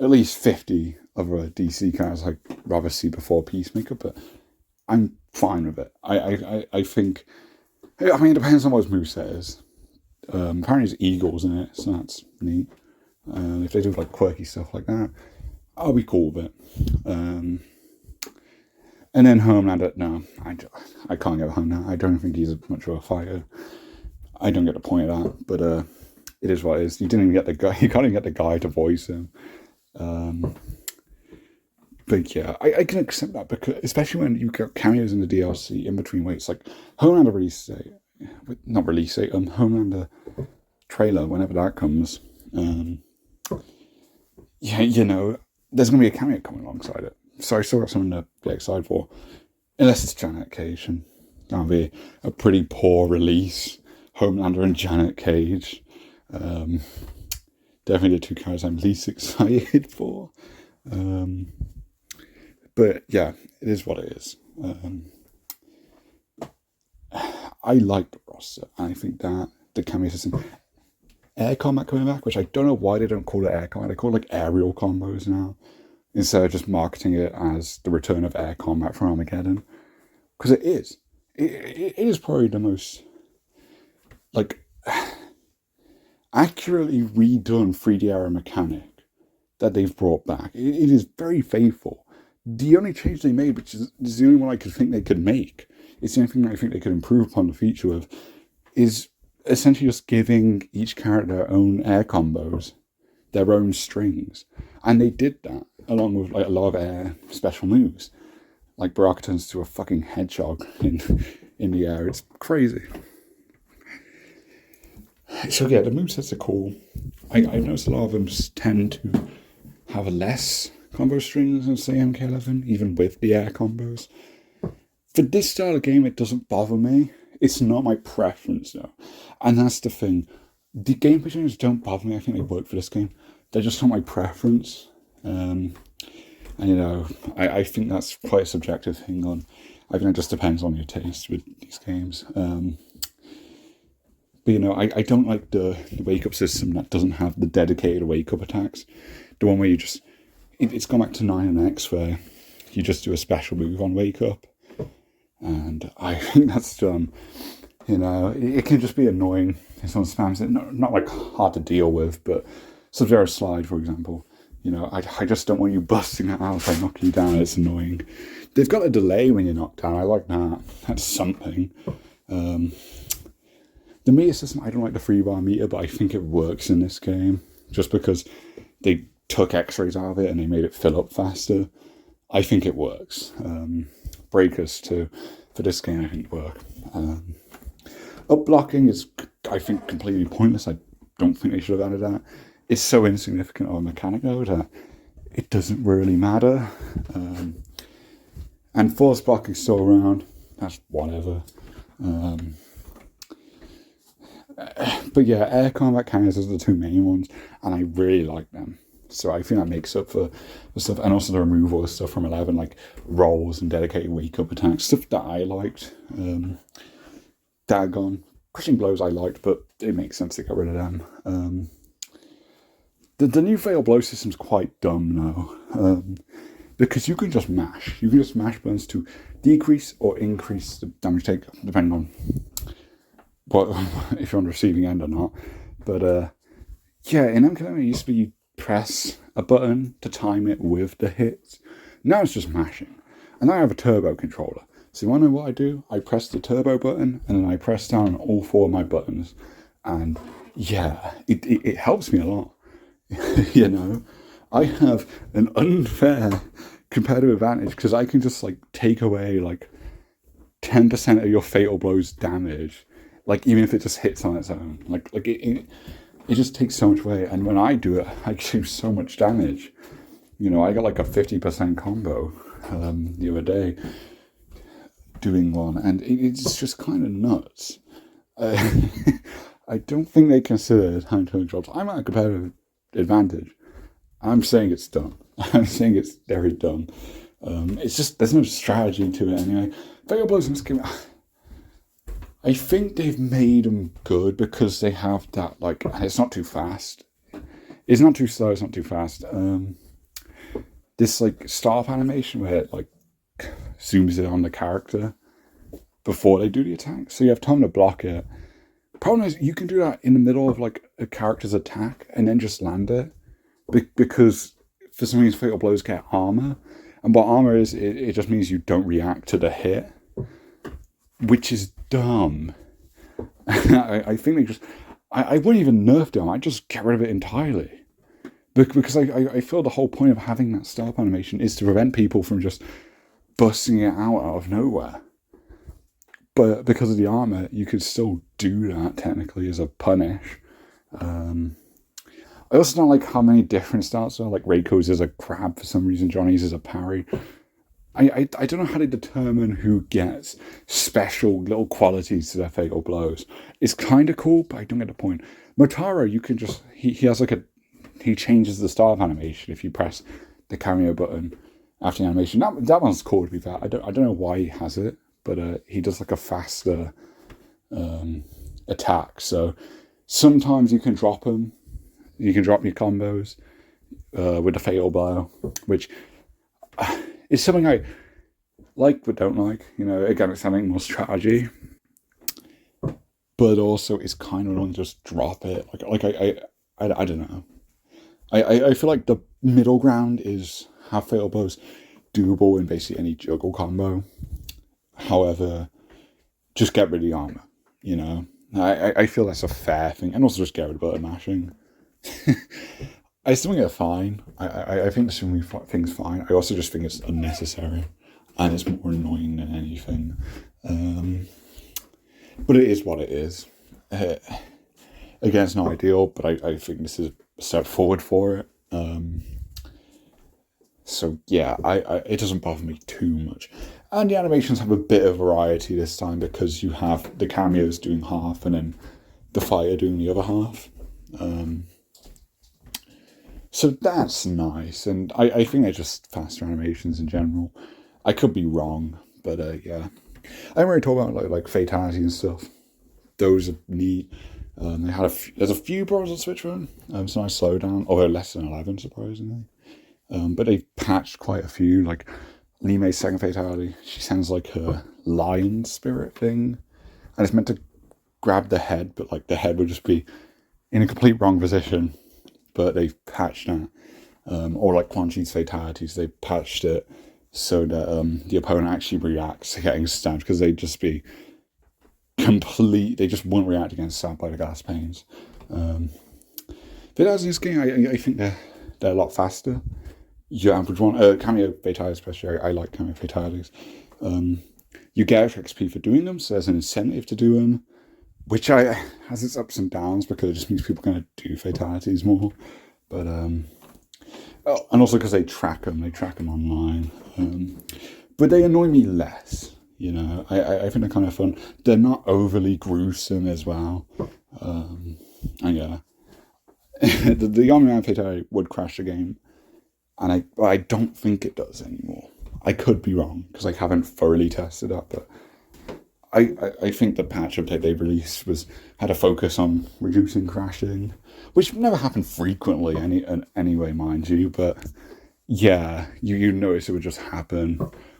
at least 50 other DC characters I'd rather see before Peacemaker, but I'm fine with it. I think, I mean, it depends on what his moveset is. Apparently there's eagles in it, so that's neat. If they do like quirky stuff like that, I'll be cool with it. And then Homelander, no, I can't get behind that. I don't think he's much of a fighter. I don't get the point of that, but it is what it is. You didn't even get the guy. You can't even get the guy to voice him. But yeah, I can accept that because, especially when you get cameos in the DLC in between waits, like Homelander release date, not release date, Homelander trailer whenever that comes. Yeah, there's gonna be a cameo coming alongside it. So I still got something to get excited for. Unless it's Janet Cage, and that'll be a pretty poor release. Homelander and Janet Cage. Definitely the two characters I'm least excited for. But yeah, it is what it is. I like the roster. I think that the cameo system... Air combat coming back, which I don't know why they don't call it air combat. They call it like aerial combos now, instead of just marketing it as the return of air combat from Armageddon. Because it is. It is probably the most, like, accurately redone 3D era mechanic that they've brought back. It is very faithful. The only change they made, which is the only one I could think they could make, it's the only thing that I think they could improve upon the feature with, is essentially just giving each character their own air combos, their own strings. And they did that, along with like a lot of air special moves. Like Baraka turns to a fucking hedgehog in the air. It's crazy. So yeah, the movesets are cool. I noticed a lot of them tend to have less combo strings than say MK11, even with the air combos. For this style of game, it doesn't bother me. It's not my preference though. And that's the thing. The gameplay changes don't bother me. I think they work for this game. They're just not my preference. And you know, I think that's quite a subjective thing on. I think it just depends on your taste with these games. But you know, I don't like the wake up system that doesn't have the dedicated wake up attacks. The one where you just, it's gone back to 9 and X where you just do a special move on wake up. And I think that's done. You know, it can just be annoying if someone spams it. Not like hard to deal with, but Sub-Zero Slide, for example. You know, I just don't want you busting it out if I knock you down. It's annoying. They've got a delay when you're knocked down. I like that. That's something. The meter system, I don't like the 3-bar meter, but I think it works in this game. Just because they took X-rays out of it and they made it fill up faster. I think it works. Breakers too, for this game, I think work. Up blocking is, I think, completely pointless. I don't think they should have added that. It's so insignificant of a mechanic though that it doesn't really matter. And force blocking still around. That's whatever. But yeah, air combat counters are the two main ones, and I really like them. So I think that makes up for the stuff, and also the removal of stuff from 11, like rolls and dedicated wake-up attacks, stuff that I liked. Dagon, crushing blows I liked, but it makes sense to get rid of them. The new fatal blow system's quite dumb now, because you can just mash. You can just mash buttons to decrease or increase the damage take, depending on if you're on the receiving end or not. But yeah, in MK11 it used to be you press a button to time it with the hits. Now it's just mashing. And now I have a turbo controller. So you want to know what I do? I press the turbo button and then I press down on all 4 of my buttons. And yeah, it helps me a lot. You know, I have an unfair competitive advantage because I can just like take away like 10% of your fatal blow's damage. Like, even if it just hits on its own. Like it just takes so much away. And when I do it, I do so much damage. You know, I got like a 50% combo the other day doing one. And it's just kind of nuts. I don't think they consider time turning drops. I'm at a competitive advantage. I'm saying it's dumb. I'm saying it's very dumb. It's just, there's no strategy to it anyway. Fatal blows in this game, I think they've made them good because they have that, like, and it's not too fast. It's not too slow, it's not too fast. This, like, stop animation where it, like, zooms in on the character before they do the attack. So you have time to block it. Problem is, you can do that in the middle of, like, a character's attack and then just land it. Because, for some reason, fatal blows get armor. And what armor is, it just means you don't react to the hit. Which is dumb. I think they just... I wouldn't even nerf them. I'd just get rid of it entirely. Because I feel the whole point of having that stop animation is to prevent people from just busting it out of nowhere. But because of the armor, you could still do that technically as a punish. I also don't like how many different starts are. Like Reiko's is a crab for some reason. Johnny's is a parry. I don't know how they determine who gets special little qualities to their fatal blows. It's kind of cool, but I don't get the point. Motaro, you can just... He has like a... He changes the start animation if you press the cameo button after the animation. That one's cool, to be fair. I don't know why he has it, but he does like a faster attack. So sometimes you can drop them. You can drop your combos with the fatal blow, which... It's something I like but don't like. You know, again, it's having more strategy. But also, it's kind of annoying to just drop it. I don't know. I feel like the middle ground is have fatal blows doable in basically any juggle combo. However, just get rid of the armor. You know, I feel that's a fair thing, and also just get rid of button mashing. I still think it's fine. I think the thing's fine. I also just think it's unnecessary, and it's more annoying than anything. But it is what it is. Again, it's not ideal, but I think this is a step forward for it. So yeah, it doesn't bother me too much. And the animations have a bit of variety this time because you have the cameos doing half and then the fighter doing the other half. So that's nice, and I think they're just faster animations in general. I could be wrong, but yeah. I haven't really talked about like fatality and stuff. Those are neat. They had there's a few problems on Switch one. It's a nice slowdown, although less than 11 surprisingly. But they patched quite a few. Like Lime's second fatality, she sounds like her lion spirit thing, and it's meant to grab the head, but like the head would just be in a complete wrong position. But they've patched that. Or like Quan Chi's fatalities, they patched it so that the opponent actually reacts to getting stabbed, because they'd just be they just won't react against stabbed by the gas pains. Fatalities in this game, I think they're a lot faster. Your average one, cameo fatalities especially, I like cameo fatalities. You get extra XP for doing them, so there's an incentive to do them, which has its ups and downs because it just means people are going to do fatalities more. But and also because they track them online. But they annoy me less. You know, I think they're kind of fun. They're not overly gruesome as well. And yeah, the Omni-Man fatality would crash the game, and I don't think it does anymore. I could be wrong because I haven't thoroughly tested that, but I think the patch update they released had a focus on reducing crashing, which never happened frequently anyway, mind you. But yeah, you notice it would just happen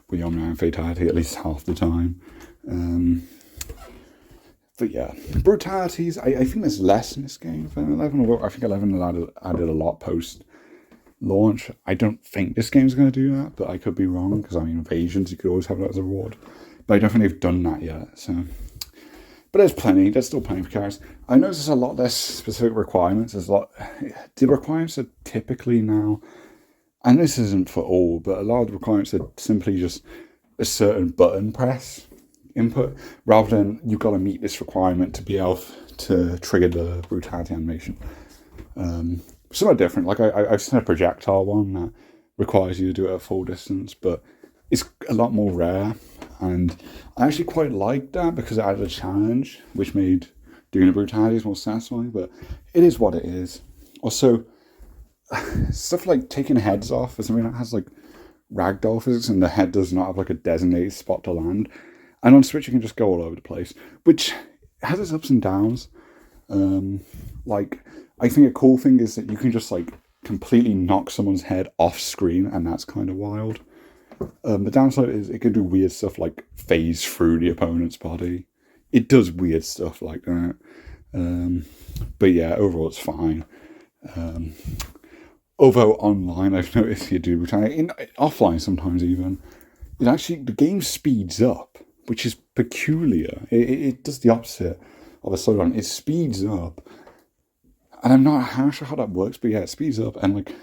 with the Omni-Man fatality at least half the time. But yeah, brutalities, I think there's less in this game than 11, although I think 11 added a lot post-launch. I don't think this game's going to do that, but I could be wrong, because I mean, evasions, you could always have that as a reward. But I don't think they've done that yet, so... But there's still plenty of characters. I notice there's a lot less specific requirements. The requirements are typically now, and this isn't for all, but a lot of the requirements are simply just a certain button press input, rather than you've got to meet this requirement to be able to trigger the brutality animation. Somewhat different. Like I've seen a projectile one that requires you to do it at full distance, but it's a lot more rare, and I actually quite liked that because it added a challenge, which made doing the brutalities more satisfying. But it is what it is. Also, stuff like taking heads off or something that has like ragdoll physics, and the head does not have like a designated spot to land. And on Switch, you can just go all over the place, which has its ups and downs. Like, I think a cool thing is that you can just like completely knock someone's head off screen, and that's kind of wild. The downside is it can do weird stuff like phase through the opponent's body. It does weird stuff like that. But yeah, overall it's fine. Although online, I've noticed you do brutality. Offline sometimes even, the game speeds up, which is peculiar. It does the opposite of a slowdown. It speeds up. And I'm not sure how that works, but yeah, it speeds up, and like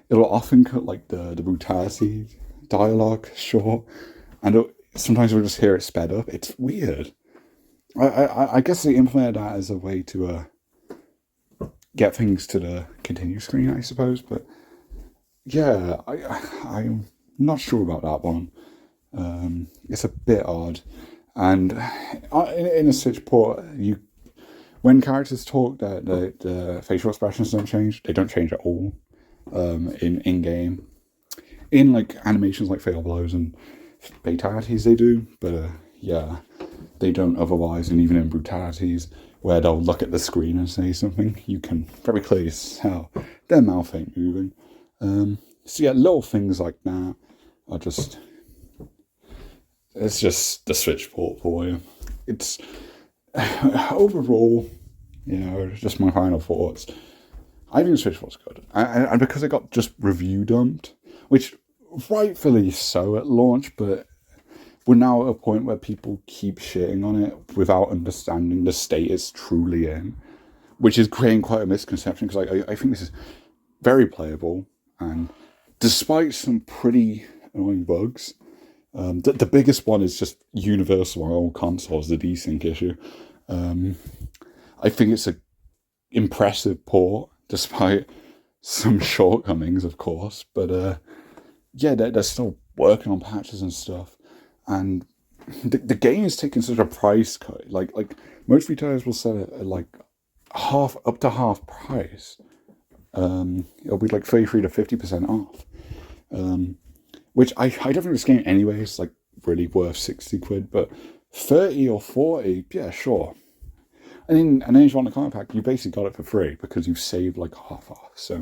it'll often cut like the brutality dialogue short, and sometimes we'll just hear it sped up. It's weird. I guess they implemented that as a way to get things to the continue screen, I suppose. But yeah, I'm not sure about that one. It's a bit odd, and in a Switch port, when characters talk, the facial expressions don't change. They don't change at all in game. In like animations like fatal blows and fatalities, they do, but yeah, they don't otherwise. And even in brutalities, where they'll look at the screen and say something, you can very clearly tell their mouth ain't moving. So yeah, little things like that are just... It's just the Switch port for you. It's... Overall, just my final thoughts. I think the Switch port's good. And because it got just review dumped, which rightfully so at launch, but we're now at a point where people keep shitting on it without understanding the state it's truly in, which is creating quite a misconception, because I think this is very playable, and despite some pretty annoying bugs, the biggest one is just universal on all consoles, the desync issue. I think it's a impressive port, despite some shortcomings, of course. But yeah, they're still working on patches and stuff, and the game is taking such a price cut. Like most retailers will sell it at like up to half price. It'll be like 33 to 50% off. Which I don't think this game anyway is like really worth 60 quid, but 30 or 40, yeah, sure. And then if you want the Kombat pack, you basically got it for free because you've saved like half off. So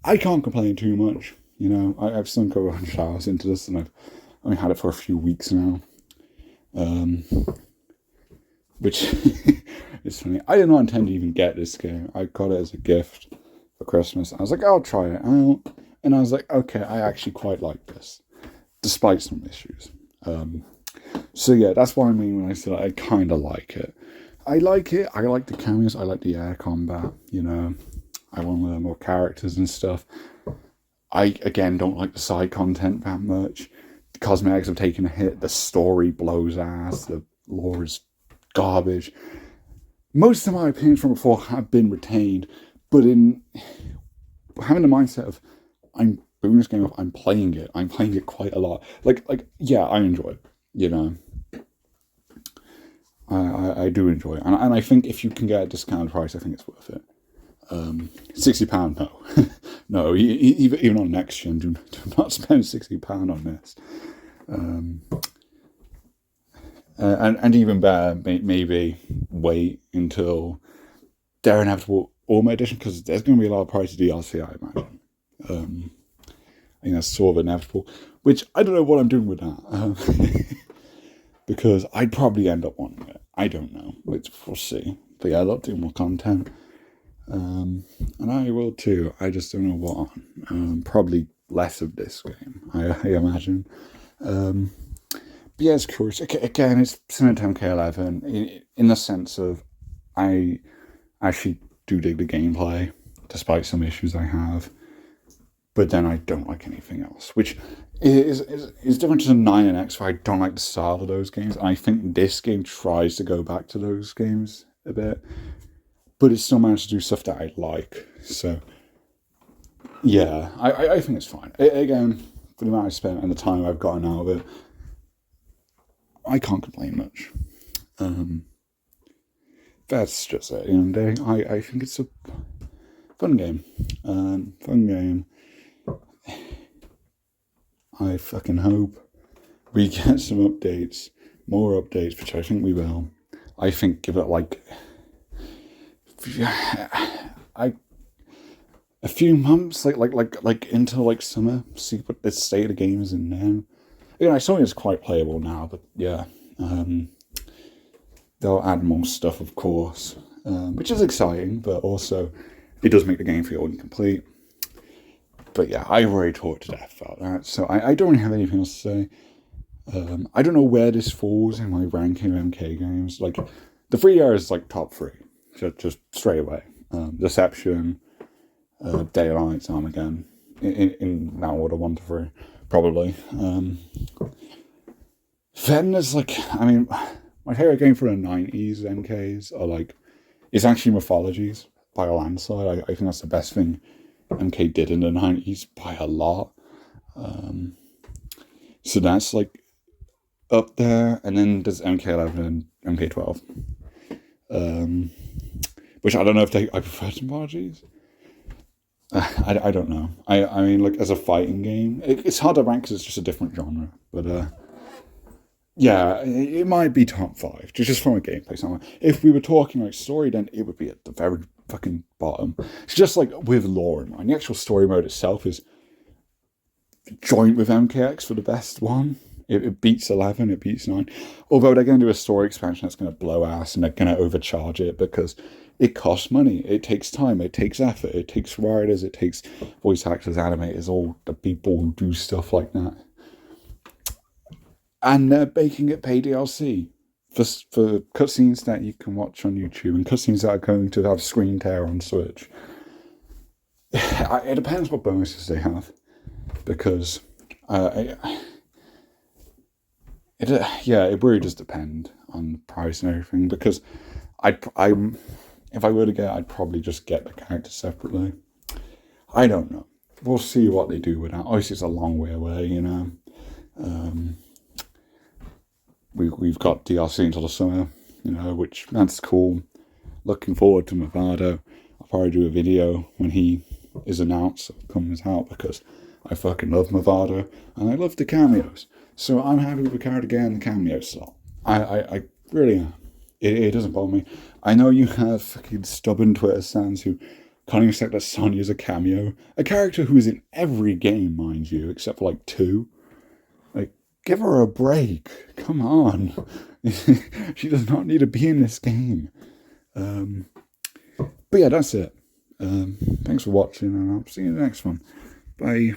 I can't complain too much. You know, I've sunk over 100 hours into this, and I've only had it for a few weeks now. Which is funny. I did not intend to even get this game. I got it as a gift for Christmas. I was like, I'll try it out. And I was like, okay, I actually quite like this, despite some issues. So yeah, that's what I mean when I said I kind of like it. I like it. I like the cameos. I like the air combat. You know, I want to learn more characters and stuff. I, again, don't like the side content that much. The cosmetics have taken a hit. The story blows ass. The lore is garbage. Most of my opinions from before have been retained, but in having the mindset of I'm booting this game up, I'm playing it. I'm playing it quite a lot. Like yeah, I enjoy it. You know, I do enjoy it, and I think if you can get a discounted price, I think it's worth it. £60, no, no. Even on next gen, do not spend £60 on this. And even better, maybe wait until their inevitable Ultimate Edition, because there's going to be a lot of pricey DLC, I imagine. I think that's sort of inevitable, which I don't know what I'm doing with that, because I'd probably end up wanting it. I don't know, we'll see. But yeah, I love doing more content, and I will too. I just don't know what. Probably less of this game, I imagine. But yeah, it's curious. Again, it's similar to MK11 in the sense of I actually do dig the gameplay, despite some issues I have. But then I don't like anything else, which is different to 9 and X, where I don't like the style of those games. And I think this game tries to go back to those games a bit, but it still managed to do stuff that I like. So yeah, I think it's fine. Again, for the amount I spent and the time I've gotten out of it, I can't complain much. That's just it. You know, I think it's a fun game. I fucking hope we get some updates, more updates, which I think we will. I think give it like a few months, like into like summer, see what the state of the game is in then. You know, I saw it's quite playable now, but yeah, they'll add more stuff, of course, which is exciting, but also it does make the game feel incomplete. But yeah, I've already talked to death about that, so I don't really have anything else to say. I don't know where this falls in my ranking of MK games. Like, the 3 years is like top 3, just straight away. Deception, Daylight, Armageddon, in that order, 1 to 3, probably. Then there's like, I mean, my favorite game from the 90s MKs are like, it's actually Mythologies by a landslide. I think that's the best thing MK did in the 90s by a lot. So that's like up there, and then there's MK11 and MK12, which I don't know if I prefer to Mythologies. I don't know. I mean, like, as a fighting game, it's hard to rank because it's just a different genre, but yeah, it might be top 5, just from a gameplay standpoint. If we were talking like story, then it would be at the very fucking bottom. It's just like with lore in mind. The actual story mode itself is joint with MKX for the best one. It beats 11, it beats 9. Although they're going to do a story expansion that's going to blow ass, and they're going to overcharge it because it costs money. It takes time. It takes effort. It takes writers. It takes voice actors, animators, all the people who do stuff like that. and they're making it pay DLC for cutscenes that you can watch on YouTube and cutscenes that are going to have screen tear on Switch. It depends what bonuses they have, because it really does depend on the price and everything. Because if I were to get, I'd probably just get the character separately. I don't know. We'll see what they do with that. Obviously, it's a long way away, you know. We've got DLC until the summer, you know, which that's cool. Looking forward to Movado. I'll probably do a video when he is announced, comes out, because I fucking love Movado and I love the cameos. So I'm happy with the character getting the cameo slot. I really am. It doesn't bother me. I know you have fucking stubborn Twitter fans who can't even accept that Sonya's a cameo. A character who is in every game, mind you, except for like 2. Like, give her a break. Come on. She does not need to be in this game. But yeah, that's it. Thanks for watching, and I'll see you in the next one. Bye.